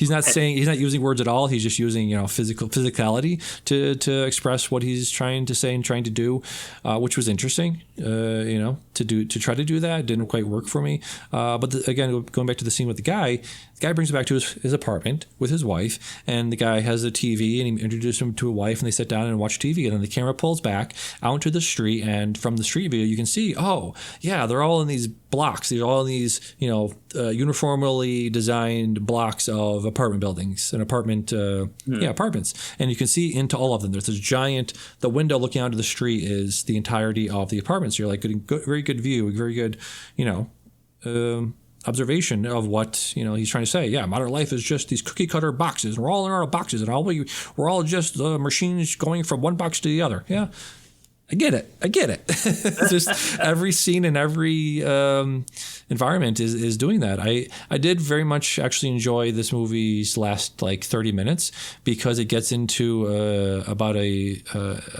not using words at all. He's just using physicality to express what he's trying to say and trying to do, which was interesting. To try to do that didn't quite work for me. But again, going back to the scene with the guy brings him back to his apartment with his wife, and the guy has a TV, and he introduces him to a wife, and they sit down and watch TV, and then the camera pulls back out into the street, and from the street view you can see, they're all in these blocks. They're all in these uniformly designed blocks of apartment buildings and apartments, and you can see into all of them. There's this giant, the window looking out to the street is the entirety of the apartments. So you're like getting very good view, very good observation of what he's trying to say. Yeah, modern life is just these cookie cutter boxes, and we're all in our boxes, and we're all just machines going from one box to the other. Yeah, I get it. It's just every scene and every environment is doing that. I did very much actually enjoy this movie's last like 30 minutes, because it gets into about a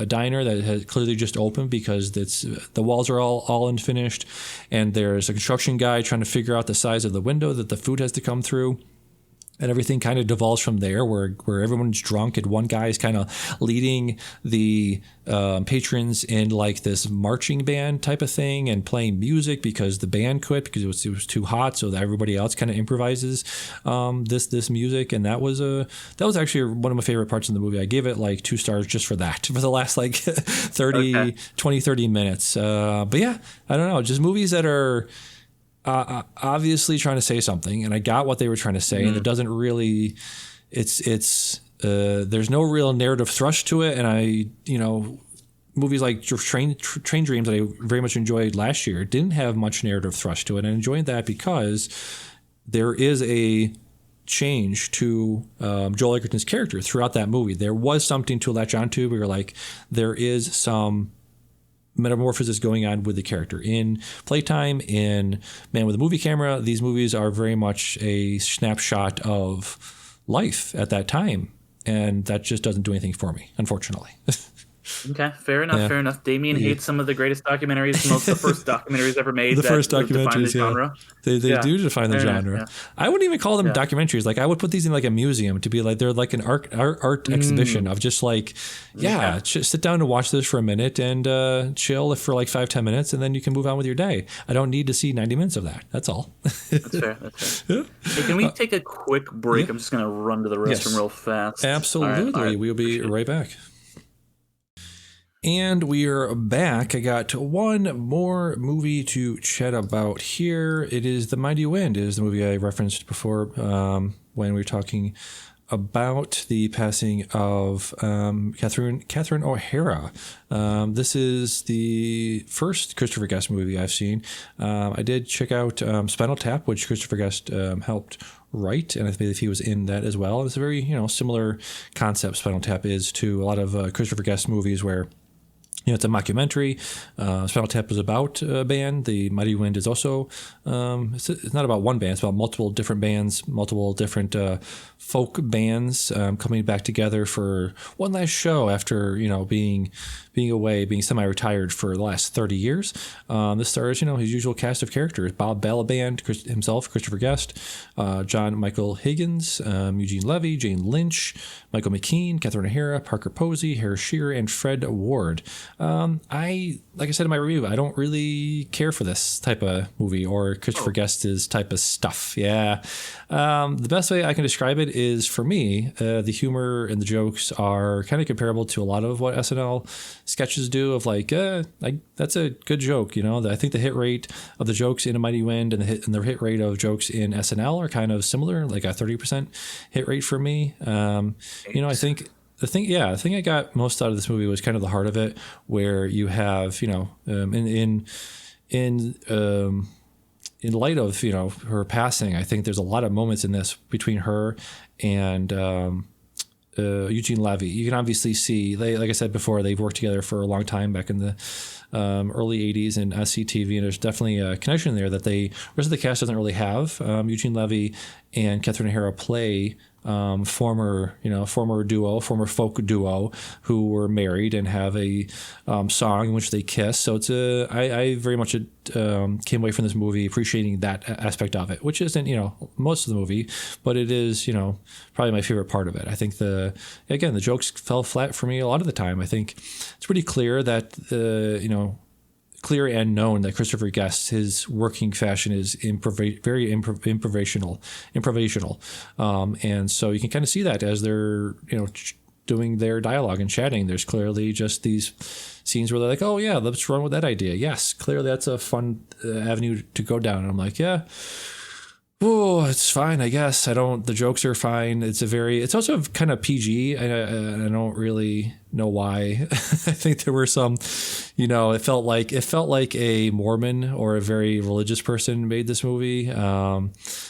diner that has clearly just opened, because the walls are all unfinished, and there's a construction guy trying to figure out the size of the window that the food has to come through. And everything kind of devolves from there, where everyone's drunk, and one guy is kind of leading the patrons in like this marching band type of thing, and playing music because the band quit because it was too hot. So that everybody else kind of improvises this music, and that was actually one of my favorite parts in the movie. I gave it like 2 stars just for that, for the last like 30 minutes. But yeah, I don't know, just movies that are obviously trying to say something, and I got what they were trying to say, and it doesn't really, there's no real narrative thrust to it. And movies like Train Dreams that I very much enjoyed last year didn't have much narrative thrust to it, and I enjoyed that because there is a change to Joel Edgerton's character throughout that movie. There was something to latch onto, where you're like, there is some metamorphosis going on with the character. In Playtime, in Man with a Movie Camera, these movies are very much a snapshot of life at that time, and that just doesn't do anything for me, unfortunately. Okay, fair enough. Damian hates some of the greatest documentaries, most of the first documentaries ever made. The first documentaries, genre. They do define the genre. Yeah. I wouldn't even call them documentaries. Like, I would put these in like a museum to be like, they're like an art exhibition of just like, sit down and watch this for a minute and chill for like 5-10 minutes, and then you can move on with your day. I don't need to see 90 minutes of that. That's all. That's fair. Yeah. Hey, can we take a quick break? I'm just going to run to the restroom real fast. Absolutely. All right. We'll be right back. And we are back. I got one more movie to chat about here. It is The Mighty Wind. It is the movie I referenced before when we were talking about the passing of Catherine O'Hara. This is the first Christopher Guest movie I've seen. I did check out Spinal Tap, which Christopher Guest helped write, and I believe he was in that as well. It's a very similar concept, Spinal Tap is, to a lot of Christopher Guest movies, where It's a mockumentary. Spinal Tap is about a band. The Mighty Wind is also, it's not about one band. It's about multiple different bands, multiple different folk bands coming back together for one last show after, being away, being semi-retired for the last 30 years. This stars, his usual cast of characters: Bob Balaban himself, Christopher Guest, John Michael Higgins, Eugene Levy, Jane Lynch, Michael McKean, Catherine O'Hara, Parker Posey, Harris Shearer, and Fred Ward. Like I said in my review, I don't really care for this type of movie or Christopher Guest's type of stuff. Yeah. The best way I can describe it is, for me, the humor and the jokes are kind of comparable to a lot of what SNL sketches do, of like that's a good joke. I think the hit rate of the jokes in A Mighty Wind and the hit rate of jokes in SNL are kind of similar, like a 30% hit rate for me. I think the thing I got most out of this movie was kind of the heart of it, where you have, in light of, her passing, I think there's a lot of moments in this between her and Eugene Levy. You can obviously see, like I said before, they've worked together for a long time back in the early 80s in SCTV, and there's definitely a connection there that the rest of the cast doesn't really have. Eugene Levy and Catherine O'Hara play former folk duo who were married and have a song in which they kiss. So I very much came away from this movie appreciating that aspect of it, which isn't, most of the movie, but it is, probably my favorite part of it. I think the jokes fell flat for me a lot of the time. I think it's pretty clear that clear and known that Christopher Guest, his working fashion is very improvisational. And so you can kind of see that as they're, doing their dialogue and chatting. There's clearly just these scenes where they're like, oh yeah, let's run with that idea. Yes, clearly that's a fun avenue to go down. And I'm like, yeah, oh, it's fine, I guess. The jokes are fine. It's also kind of PG. I don't really know why. I think there were some, it felt like a Mormon or a very religious person made this movie.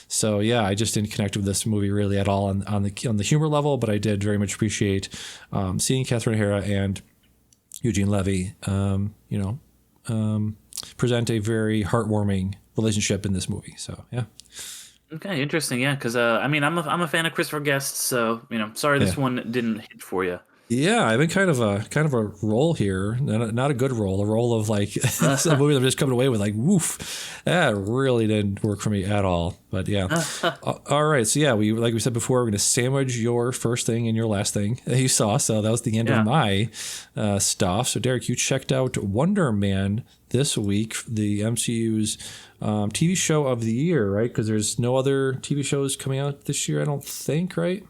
So yeah, I just didn't connect with this movie really at all on the humor level, but I did very much appreciate seeing Catherine O'Hara and Eugene Levy, present a very heartwarming relationship in this movie. So yeah. Okay, interesting. Yeah, because I'm a fan of Christopher Guest, so sorry this one didn't hit for you. Yeah, I've been kind of a role here, not a good role, a role of like it's a movie that I'm just coming away with like, woof, that really didn't work for me at all. But yeah, all right. So yeah, like we said before, we're going to sandwich your first thing and your last thing that you saw. So that was the end of my stuff. So Derrick, you checked out Wonder Man this week, the MCU's TV show of the year, right? Because there's no other TV shows coming out this year, I don't think, right?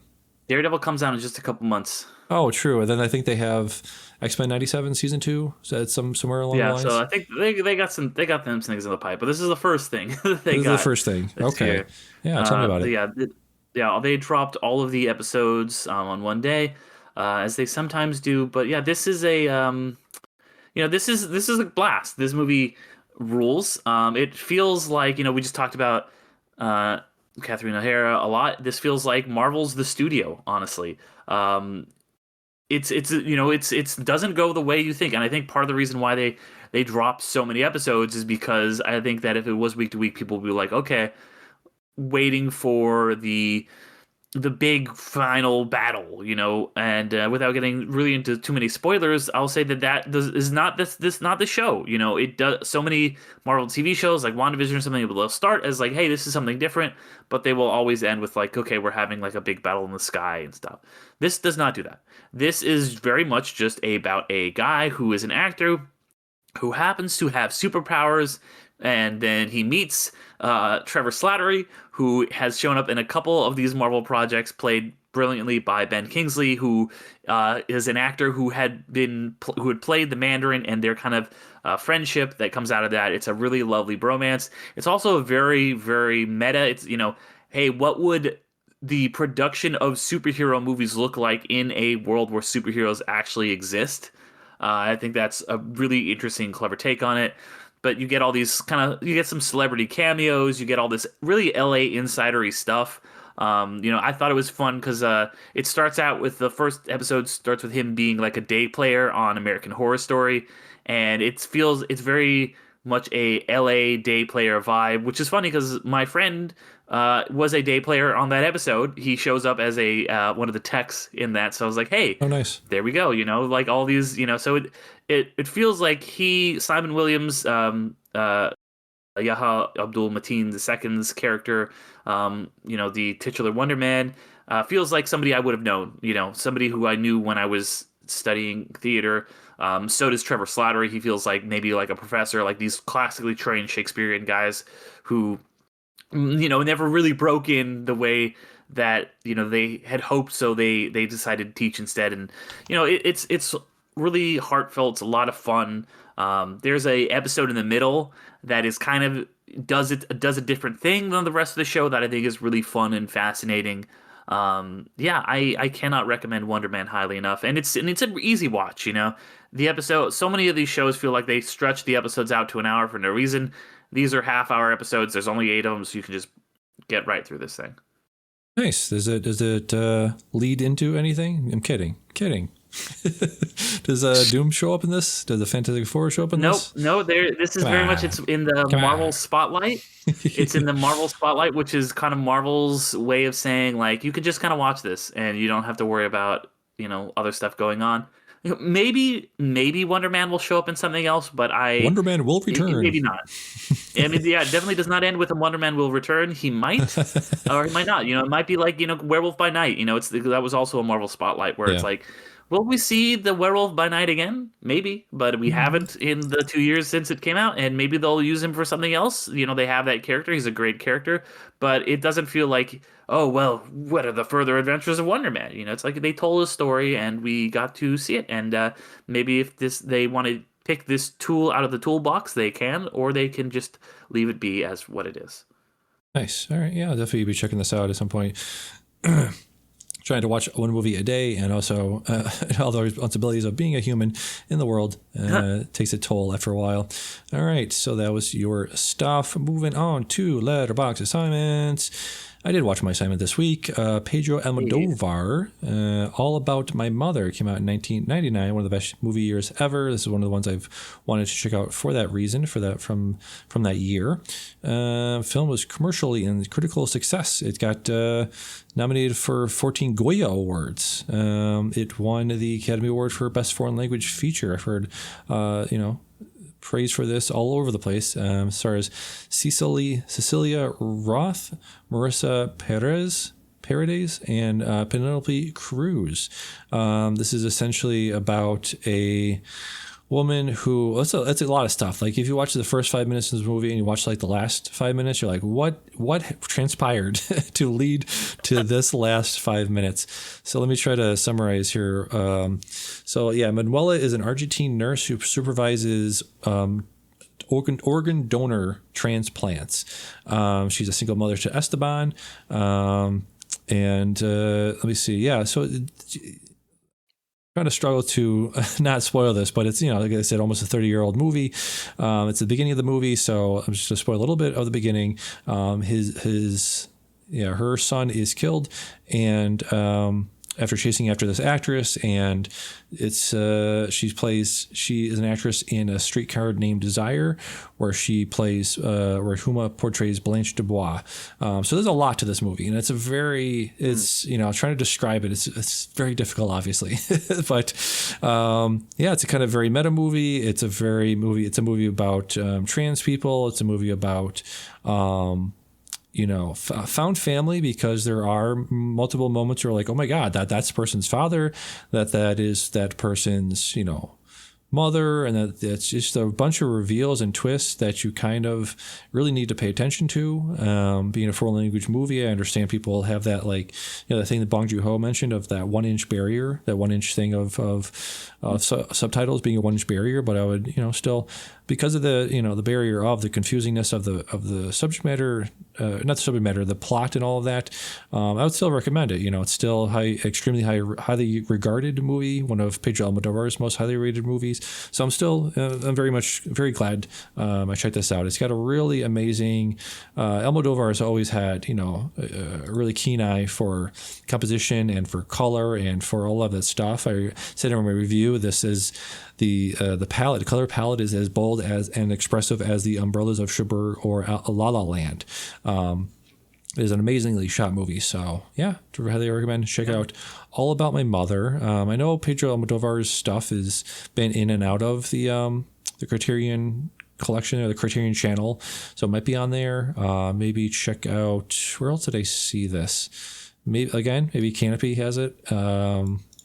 Daredevil comes out in just a couple months. Oh, true. And then I think they have X-Men 97 season 2. So that's somewhere along the lines. Yeah, so I think they got them things in the pipe, but this is the first thing this is the first thing. Okay. Year. Yeah, tell me about it. Yeah, they dropped all of the episodes on one day, as they sometimes do. But yeah, this is a this is a blast. This movie rules. It feels like, we just talked about Catherine O'Hara a lot. This feels like Marvel's the studio, honestly. It's doesn't go the way you think, and I think part of the reason why they dropped so many episodes is because I think that if it was week to week, people would be like, okay, waiting for the big final battle, and without getting really into too many spoilers, I'll say that is not not the show. It does so many Marvel TV shows like WandaVision or something. They'll start as like, hey, this is something different, but they will always end with like, okay, we're having like a big battle in the sky and stuff. This does not do that. This is very much just about a guy who is an actor who happens to have superpowers, and then he meets Trevor Slattery, who has shown up in a couple of these Marvel projects, played brilliantly by Ben Kingsley, who is an actor who had played the Mandarin, and their kind of friendship that comes out of that. It's a really lovely bromance. It's also a very, very meta. It's, hey, what would the production of superhero movies look like in a world where superheroes actually exist? I think that's a really interesting, clever take on it. But you get all these you get some celebrity cameos, you get all this really LA insidery stuff. I thought it was fun because it starts out with the first episode starts with him being like a day player on American Horror Story, and it's very much a LA day player vibe, which is funny because my friend was a day player on that episode. He shows up as a one of the techs in that, so I was like, hey, Oh, nice. there we go. Like all these, so it feels like Simon Williams, Yaha Abdul Mateen II's character, the titular Wonder Man, feels like somebody I would have known, somebody who I knew when I was studying theater. So does Trevor Slattery. He feels like maybe like a professor, like these classically trained Shakespearean guys who, never really broke in the way that, they had hoped. So they decided to teach instead. And, it's really heartfelt. It's a lot of fun. There's a episode in the middle that is kind of does a different thing than the rest of the show that I think is really fun and fascinating. I cannot recommend Wonder Man highly enough, and it's an easy watch. The episode. So many of these shows feel like they stretch the episodes out to an hour for no reason. These are half-hour episodes. There's only 8 of them, so you can just get right through this thing. Nice. Does it lead into anything? I'm kidding. Does Doom show up in this? Does the Fantastic Four show up in this? No. This is very much. It's in the Marvel spotlight. It's in the Marvel spotlight, which is kind of Marvel's way of saying like you could just kind of watch this and you don't have to worry about other stuff going on. Maybe Wonder Man will show up in something else, but Wonder Man will return. Maybe not. I mean, yeah, it definitely does not end with a Wonder Man will return. He might, or he might not. It might be like Werewolf by Night. That was also a Marvel spotlight where it's like, will we see the Werewolf by Night again? Maybe, but we haven't in the 2 years since it came out, and maybe they'll use him for something else. They have that character. He's a great character, but it doesn't feel like, oh, well, what are the further adventures of Wonder Man? It's like they told a story and we got to see it, and maybe if they want to pick this tool out of the toolbox, they can, or they can just leave it be as what it is. Nice. All right. Yeah, I'll definitely be checking this out at some point. Trying to watch one movie a day, and also all the responsibilities of being a human in the world takes a toll after a while. All right, so that was your stuff. Moving on to Letterboxd Assignments. I did watch my assignment this week. Pedro Almodovar, All About My Mother, came out in 1999, one of the best movie years ever. This is one of the ones I've wanted to check out for that reason, from that year. Film was commercially and critical success. It got nominated for 14 Goya Awards. It won the Academy Award for Best Foreign Language Feature. I've heard, praise for this all over the place. Stars Cecilia Roth, Marissa Paredes, and Penelope Cruz. This is essentially about a woman who that's a lot of stuff. Like if you watch the first 5 minutes of this movie and you watch like the last 5 minutes, you're like, what transpired to lead to this last 5 minutes? So let me try to summarize here. Manuela is an Argentine nurse who supervises organ donor transplants. She's a single mother to Esteban. Let me see. Yeah. So trying to struggle to not spoil this, but it's, like I said, almost a 30-year-old movie. It's the beginning of the movie, so I'm just going to spoil a little bit of the beginning. Her son is killed, and after chasing after this actress, and it's she is an actress in A Streetcar Named Desire, where she plays where Huma portrays Blanche Dubois. So there's a lot to this movie, and it's trying to describe it. It's very difficult, obviously, but it's a kind of very meta movie. It's a movie about trans people. It's a movie about found family, because there are multiple moments where like, oh my God, that's the person's father, that is that person's, mother, and that's just a bunch of reveals and twists that you kind of really need to pay attention to. Being a foreign language movie, I understand people have that, like, the thing that Bong Joon-ho mentioned of that 1-inch barrier, that 1-inch thing of subtitles being a 1-inch barrier, but I would, still, because of the, the barrier of the confusingness of the subject matter, not the subject matter, the plot and all of that, I would still recommend it. It's still extremely highly regarded movie, one of Pedro Almodovar's most highly rated movies. So I'm very glad I checked this out. It's got a really amazing. Almodovar has always had a really keen eye for composition and for color and for all of that stuff. I said in my review, this is the color palette is as bold as and expressive as the Umbrellas of Cherbourg or La La Land. It is an amazingly shot movie, so yeah, highly recommend. Check out All About My Mother. I know Pedro Almodovar's stuff has been in and out of the Criterion collection or the Criterion channel, so it might be on there. Maybe check out, where else did I see this? Maybe Canopy has it.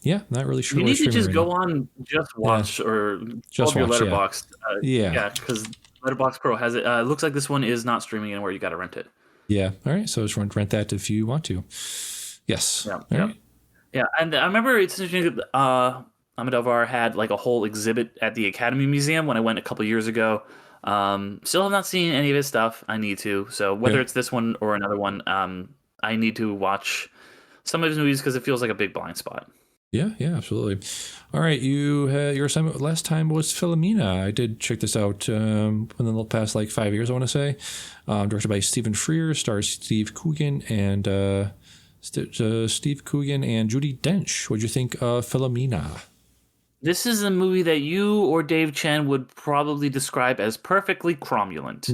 Yeah, not really sure. You need to just go on Just Watch or Just your Watch, Letterboxd. Yeah, because Letterboxd Pro has it. It looks like this one is not streaming anywhere. You got to rent it. Yeah. All right. So just rent that if you want to. Yes. Yeah. All Yeah. right. Yeah. And I remember it's interesting. Almodovar had like a whole exhibit at the Academy Museum when I went a couple years ago. Still have not seen any of his stuff. I need to. So whether it's this one or another one, I need to watch some of his movies because it feels like a big blind spot. Yeah, absolutely. All right, your assignment last time was Philomena. I did check this out within the past 5 years, I want to say. Directed by Stephen Frears, stars Steve Coogan and Judi Dench. What'd you think of Philomena? This is a movie that you or Dave Chen would probably describe as perfectly cromulent.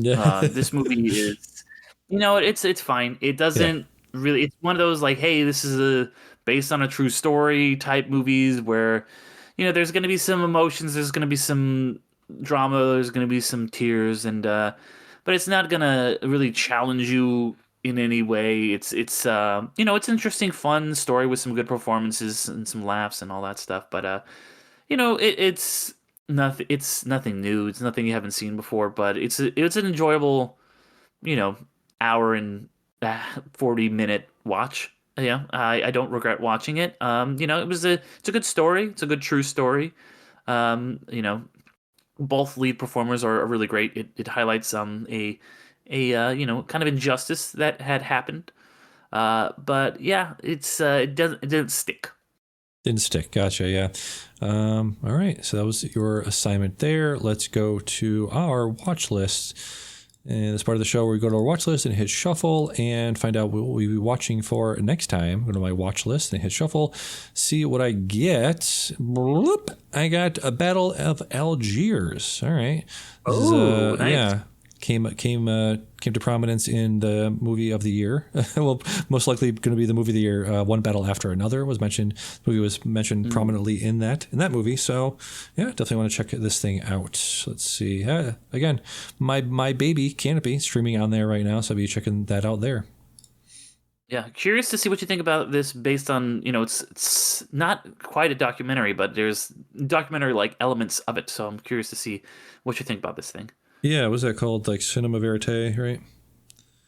This movie is, it's fine. It doesn't really. It's one of those hey, this is based on a true story type movies where, there's going to be some emotions, there's going to be some drama, there's going to be some tears, and but it's not going to really challenge you in any way. It's it's an interesting, fun story with some good performances and some laughs and all that stuff. But it's nothing. It's nothing new. It's nothing you haven't seen before. But it's an enjoyable, hour and 40-minute watch. Yeah, I don't regret watching it. It's a good story. It's a good true story. Both lead performers are really great. It highlights a kind of injustice that had happened. But yeah, it didn't stick. Didn't stick. Gotcha. Yeah. All right. So that was your assignment there. Let's go to our watch list. And as part of the show, we go to our watch list and hit shuffle and find out what we'll be watching for next time. Go to my watch list and hit shuffle, see what I get. Bloop. I got A Battle of Algiers. All right. Nice. Yeah. Came to prominence in the movie of the year. Well, most likely going to be the movie of the year. One Battle After Another was mentioned. The movie was mentioned prominently in that movie. So yeah, definitely want to check this thing out. Let's see. Again, my baby Canopy streaming on there right now, so I'll be checking that out there. Yeah, curious to see what you think about this based on, it's not quite a documentary, but there's documentary elements of it. So I'm curious to see what you think about this thing. Yeah, was that called Cinema Verite, right?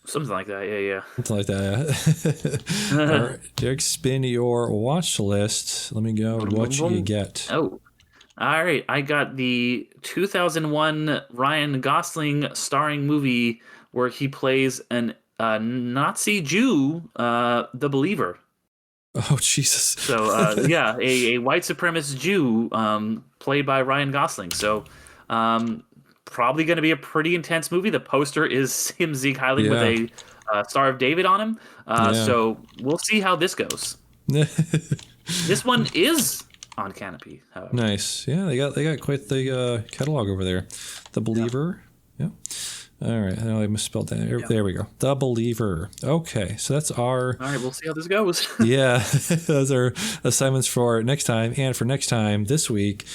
Something like that, yeah. Something like that, yeah. All right, Derrick, spin your watch list. Let me go. What you get? Oh, all right. I got the 2001 Ryan Gosling starring movie where he plays a Nazi Jew, The Believer. Oh, Jesus. So, a white supremacist Jew played by Ryan Gosling. So, probably going to be a pretty intense movie. The poster is him Zeke Heiling with a Star of David on him. So we'll see how this goes. This one is on Canopy, however. Nice. Yeah, they got quite the catalog over there. The Believer. Yeah. All right. I know I misspelled that. Yeah. There we go. The Believer. Okay. So that's our... All right. We'll see how this goes. Yeah. Those are assignments for next time. And for next time, this week...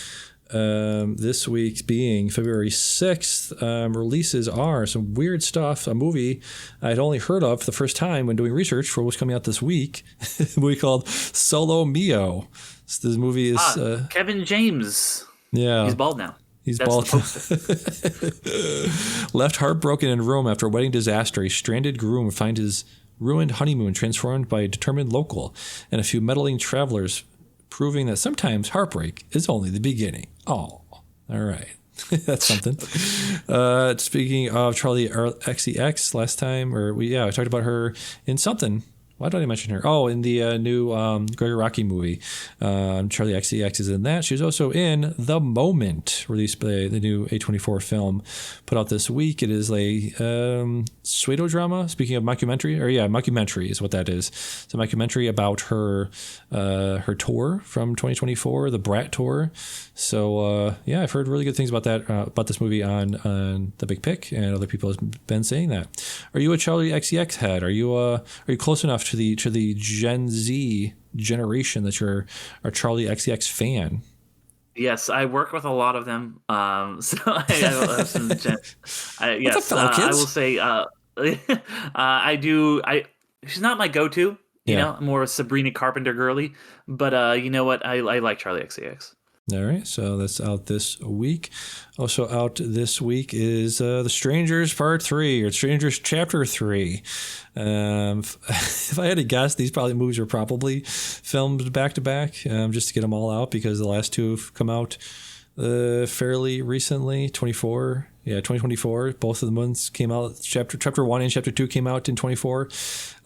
this week being February 6th, releases are some weird stuff. A movie I'd only heard of for the first time when doing research for what's coming out this week. A movie called Solo Mio. So this movie is... Kevin James. Yeah. He's bald now. He's bald. Left heartbroken in Rome after a wedding disaster, a stranded groom finds his ruined honeymoon transformed by a determined local and a few meddling travelers, proving that sometimes heartbreak is only the beginning. Oh, all right. That's something. Speaking of Charlie XCX, last time, I talked about her in something. Why did I mention her? Oh, in the new Gregor Rocky movie. Charlie XCX is in that. She was also in The Moment, released by the new A24 film put out this week. It is a pseudo drama. Speaking of mockumentary is what that is. It's a mockumentary about her tour from 2024, the Brat tour. So I've heard really good things about that about this movie on The Big Pick, and other people have been saying that. Are you a Charlie XCX head? Are you close enough to the Gen Z generation that you're a Charlie XCX fan? Yes, I work with a lot of them. So I have some yes, I will say I do. She's not my go-to. You know, I'm more a Sabrina Carpenter girly. But you know what? I like Charlie XCX. All right, so that's out this week. Also out this week is The Strangers Part 3, or Strangers Chapter 3. If I had to guess, these movies were probably filmed back-to-back, just to get them all out, because the last two have come out fairly recently, 2024. Both of the ones came out. Chapter 1 and Chapter 2 came out in 24.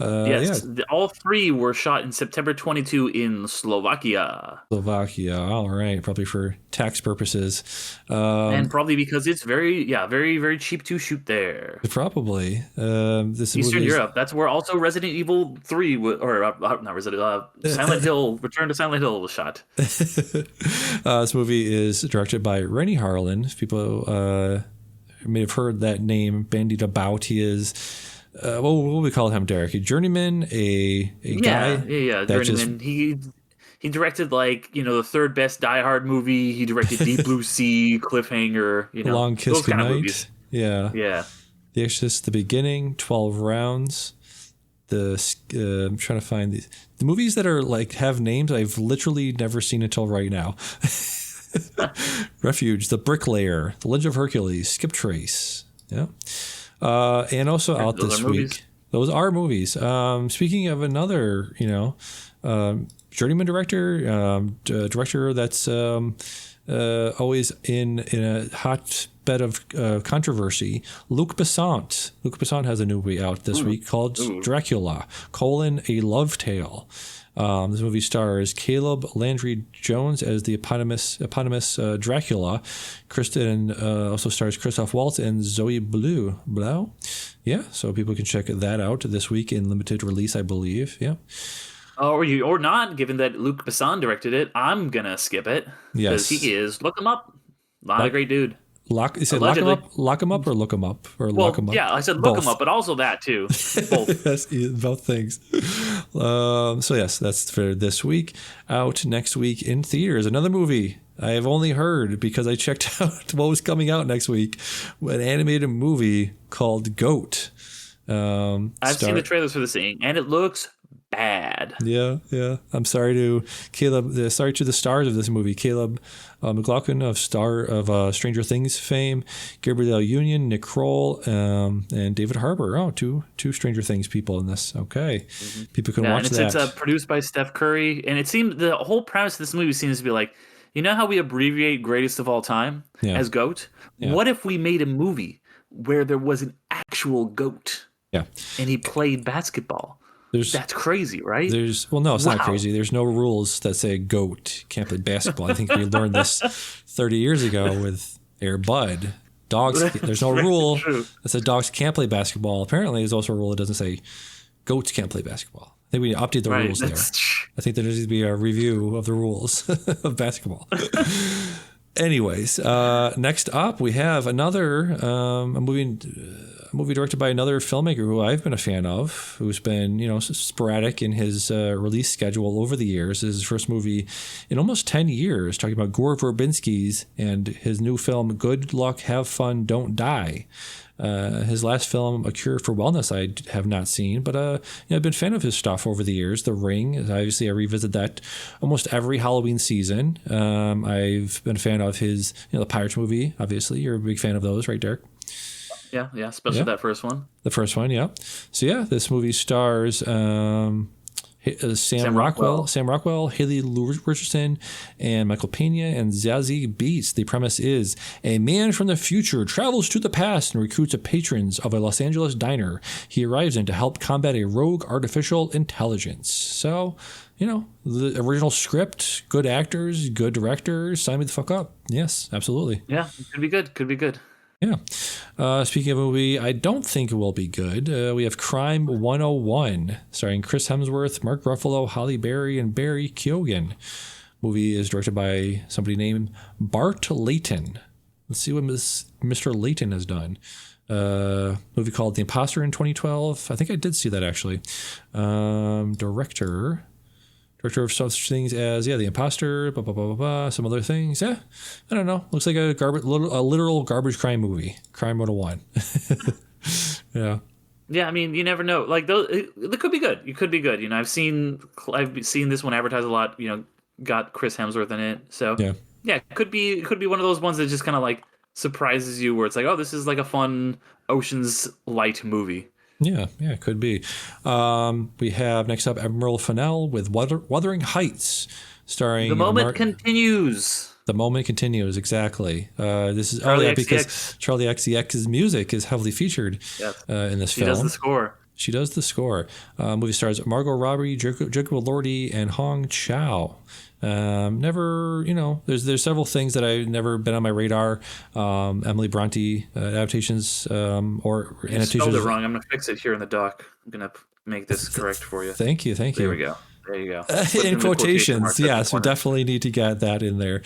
Yes, all three were shot in September 22 in Slovakia. All right, probably for tax purposes, and probably because it's very, very cheap to shoot there. Probably this Eastern Europe. That's where also Resident Evil 3 not Resident Silent Hill. Return to Silent Hill was shot. This movie is directed by Rennie Harlan. If people may have heard that name bandied about. He is, what would we call him, Derrick? A journeyman, a guy? Yeah, journeyman. He directed, the third best Die Hard movie. He directed Deep Blue Sea, Cliffhanger, Long Kiss those kind of Goodnight. movies. Yeah. The Exorcist, The Beginning, 12 Rounds. I'm trying to find the movies that are have names I've literally never seen until right now. Refuge, The Bricklayer, The Legend of Hercules, Skip Trace. Yeah. And also out this week. Movies. Those are movies. Speaking of another, journeyman director that's always in a hotbed of controversy, Luc Besson. Luc Besson has a new movie out this week called Dracula, a Love Tale. This movie stars Caleb Landry Jones as the eponymous Dracula. Kristen also stars Christoph Waltz and Zoe Blau. Yeah, so people can check that out this week in limited release, I believe. Yeah. Or not, given that Luc Besson directed it, I'm gonna skip it. Yes, because he is. Look him up. Not a great dude. Lock him up, or look him up, or lock him up. Yeah, I said look him up, but also that too. Both. Yes, both things. So yes, that's for this week. Out next week in theaters, another movie I have only heard because I checked out what was coming out next week. An animated movie called Goat. I've seen the trailers for this thing, and it looks bad. Yeah. I'm sorry to Caleb. Sorry to the stars of this movie: Caleb McLaughlin of Stranger Things fame, Gabrielle Union, Nick Kroll, and David Harbour. Oh, two Stranger Things people in this. Okay, people can watch that. It's produced by Steph Curry, and it seems the whole premise of this movie seems to be like, how we abbreviate greatest of all time as GOAT? Yeah. What if we made a movie where there was an actual GOAT? Yeah, and he played basketball. That's crazy, right? It's not crazy. There's no rules that say GOAT can't play basketball. I think we learned this 30 years ago with Air Bud. Dogs, there's no rule that says dogs can't play basketball. Apparently, there's also a rule that doesn't say goats can't play basketball. I think we update the rules there. I think there needs to be a review of the rules of basketball. Anyways, next up we have another a movie directed by another filmmaker who I've been a fan of, who's been sporadic in his release schedule over the years. This is his first movie in almost 10 years, talking about Gore Verbinski's and his new film Good Luck, Have Fun, Don't Die. His last film, A Cure for Wellness, I have not seen, but I've been a fan of his stuff over the years. The Ring, obviously, I revisit that almost every Halloween season. I've been a fan of his, the Pirates movie. Obviously, you're a big fan of those, right, Derrick? Yeah, especially that first one. The first one, yeah. So yeah, this movie stars Sam Rockwell, Haley Richardson, and Michael Pena, and Zazie Beetz. The premise is a man from the future travels to the past and recruits patrons of a Los Angeles diner he arrives in to help combat a rogue artificial intelligence. So, the original script, good actors, good directors, sign me the fuck up. Yes, absolutely. Yeah, it could be good. Could be good. Yeah. Speaking of a movie I don't think it will be good, we have Crime 101, starring Chris Hemsworth, Mark Ruffalo, Halle Berry, and Barry Keoghan. Movie is directed by somebody named Bart Layton. Let's see what Mr. Layton has done. Movie called The Imposter in 2012. I think I did see that, actually. Director of such things as, The Imposter, blah, blah, blah, blah, blah, some other things. Yeah, I don't know. Looks like a literal garbage crime movie. Crime 101. Yeah. Yeah, I mean, you never know. Like, those, it could be good. It could be good. I've seen this one advertised a lot. Got Chris Hemsworth in it. So yeah, it could be one of those ones that just kind of like surprises you, where it's like, oh, this is like a fun Ocean's Light movie. Yeah, it could be. We have next up Emerald Fennell with Wuthering Heights, starring The Moment Continues. The Moment Continues, exactly. This is because Charlie XCX's music is heavily featured in this film. She does the score. She does the score. Movie stars Margot Robbie, Jacob Elordi, and Hong Chow. Never, there's several things that I've never been on my radar. Emily Bronte adaptations or annotations. You spelled it wrong. I'm gonna fix it here in the doc. I'm gonna make this correct for you. Thank you. There we go. There you go. In quotations, yes, we definitely need to get that in there.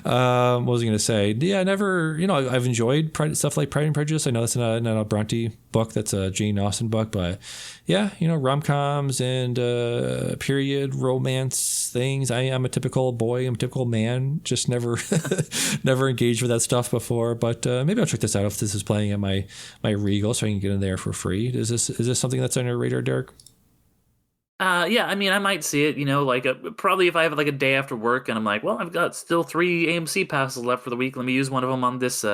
What was I going to say? Yeah, I never, I've enjoyed stuff like Pride and Prejudice. I know that's not a Bronte book, that's a Jane Austen book, but yeah, rom-coms and period romance things. I am a typical boy, I'm a typical man, just never engaged with that stuff before, but maybe I'll check this out if this is playing at my Regal so I can get in there for free. Is this something that's on your radar, Derrick? Yeah, I mean, I might see it, probably if I have like a day after work and I'm like, well, I've got still 3 AMC passes left for the week. Let me use one of them on this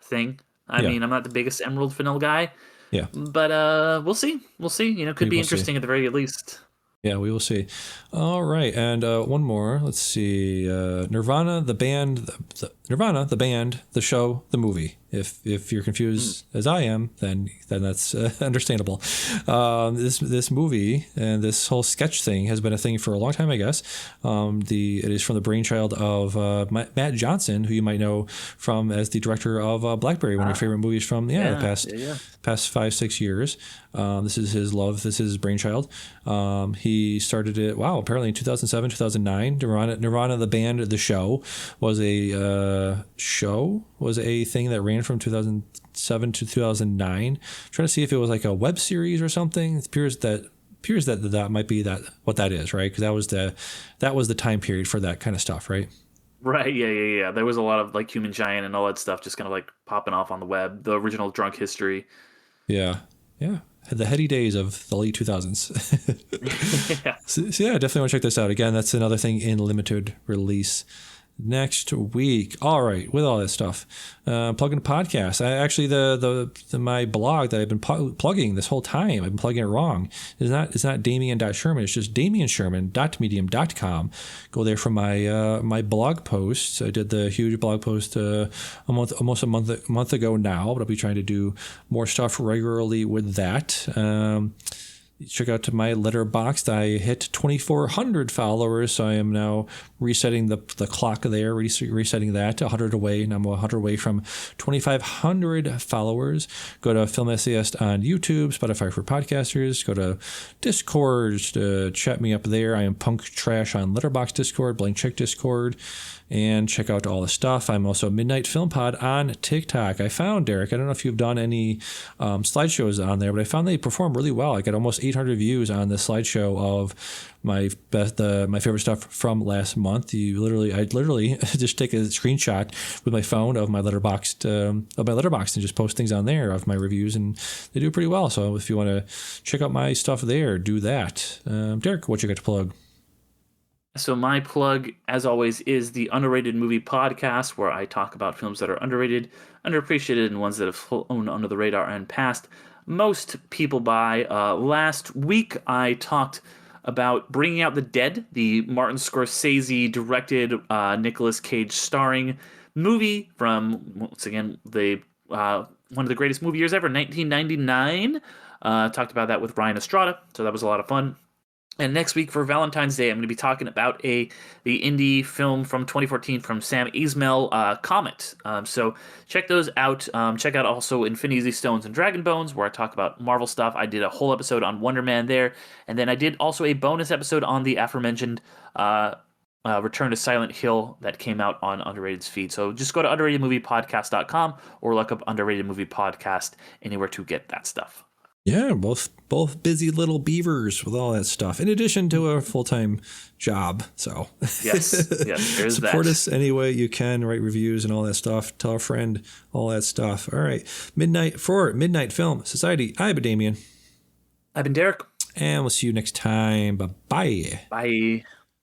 thing. I mean, I'm not the biggest Emerald Fennell guy. Yeah. But we'll see. Could be interesting at the very least. Yeah, we will see. All right, and one more. Let's see. Nirvana, the band, the show, the movie. If you're confused as I am, then that's understandable. This movie and this whole sketch thing has been a thing for a long time, I guess. It is from the brainchild of Matt Johnson, who you might know from as the director of Blackberry, one of your favorite movies from the past 5-6 years. This is his love. This is his brainchild. He started it. Wow, apparently in 2007, 2009. Nirvana, the band, the show was a thing that ran from 2007 to 2009. Trying to see if it was like a web series or something. It appears that might be what that is, right? Because that was the time period for that kind of stuff, right? Right. Yeah. There was a lot of like Human Giant and all that stuff just kind of like popping off on the web. The original Drunk History. Yeah. The heady days of the late 2000s. Yeah. So yeah, definitely want to check this out. Again, that's another thing in limited release next week. All right, with all that stuff, plugging a podcast. I actually my blog that I've been plugging this whole time, I've been plugging it wrong. It's not Damian.Sherman. It's just DamianSherman.medium.com. Go there for my blog posts. I did the huge blog post almost a month ago now, but I'll be trying to do more stuff regularly with that. Check out my Letterboxd. I hit 2,400 followers, so I am now resetting the clock there, resetting that to 100 away, and I'm 100 away from 2,500 followers. Go to Film Essayist on YouTube, Spotify for podcasters. Go to Discord to chat me up there. I am Punk Trash on Letterboxd Discord, Blank Check Discord, and check out all the stuff. I'm also Midnight Film Pod on TikTok. I found, Derrick, I don't know if you've done any slideshows on there, but I found they perform really well. I got almost 800 views on the slideshow of my favorite stuff from last month. I literally just take a screenshot with my phone of my Letterboxd and just post things on there of my reviews, and they do pretty well. So if you want to check out my stuff there, do that. Derrick, what you got to plug? So my plug, as always, is the Underrated Movie Podcast, where I talk about films that are underrated, underappreciated, and ones that have flown under the radar and passed most people by. Last week, I talked about Bringing Out the Dead, the Martin Scorsese directed, Nicolas Cage starring movie from, once again, the one of the greatest movie years ever, 1999. Talked about that with Ryan Estrada, so that was a lot of fun. And next week for Valentine's Day, I'm going to be talking about the indie film from 2014 from Sam Esmail, Comet. So check those out. Check out also Infinity Stones and Dragon Bones, where I talk about Marvel stuff. I did a whole episode on Wonder Man there, and then I did also a bonus episode on the aforementioned Return to Silent Hill that came out on Underrated's feed. So just go to underratedmoviepodcast.com or look up Underrated Movie Podcast anywhere to get that stuff. Yeah, both busy little beavers with all that stuff, in addition to a full-time job. So yes, there's support that. us any way you can. Write reviews and all that stuff. Tell a friend, all that stuff. All right, Midnight Film Society. I've been Damian. I've been Derrick. And we'll see you next time. Bye-bye. Bye.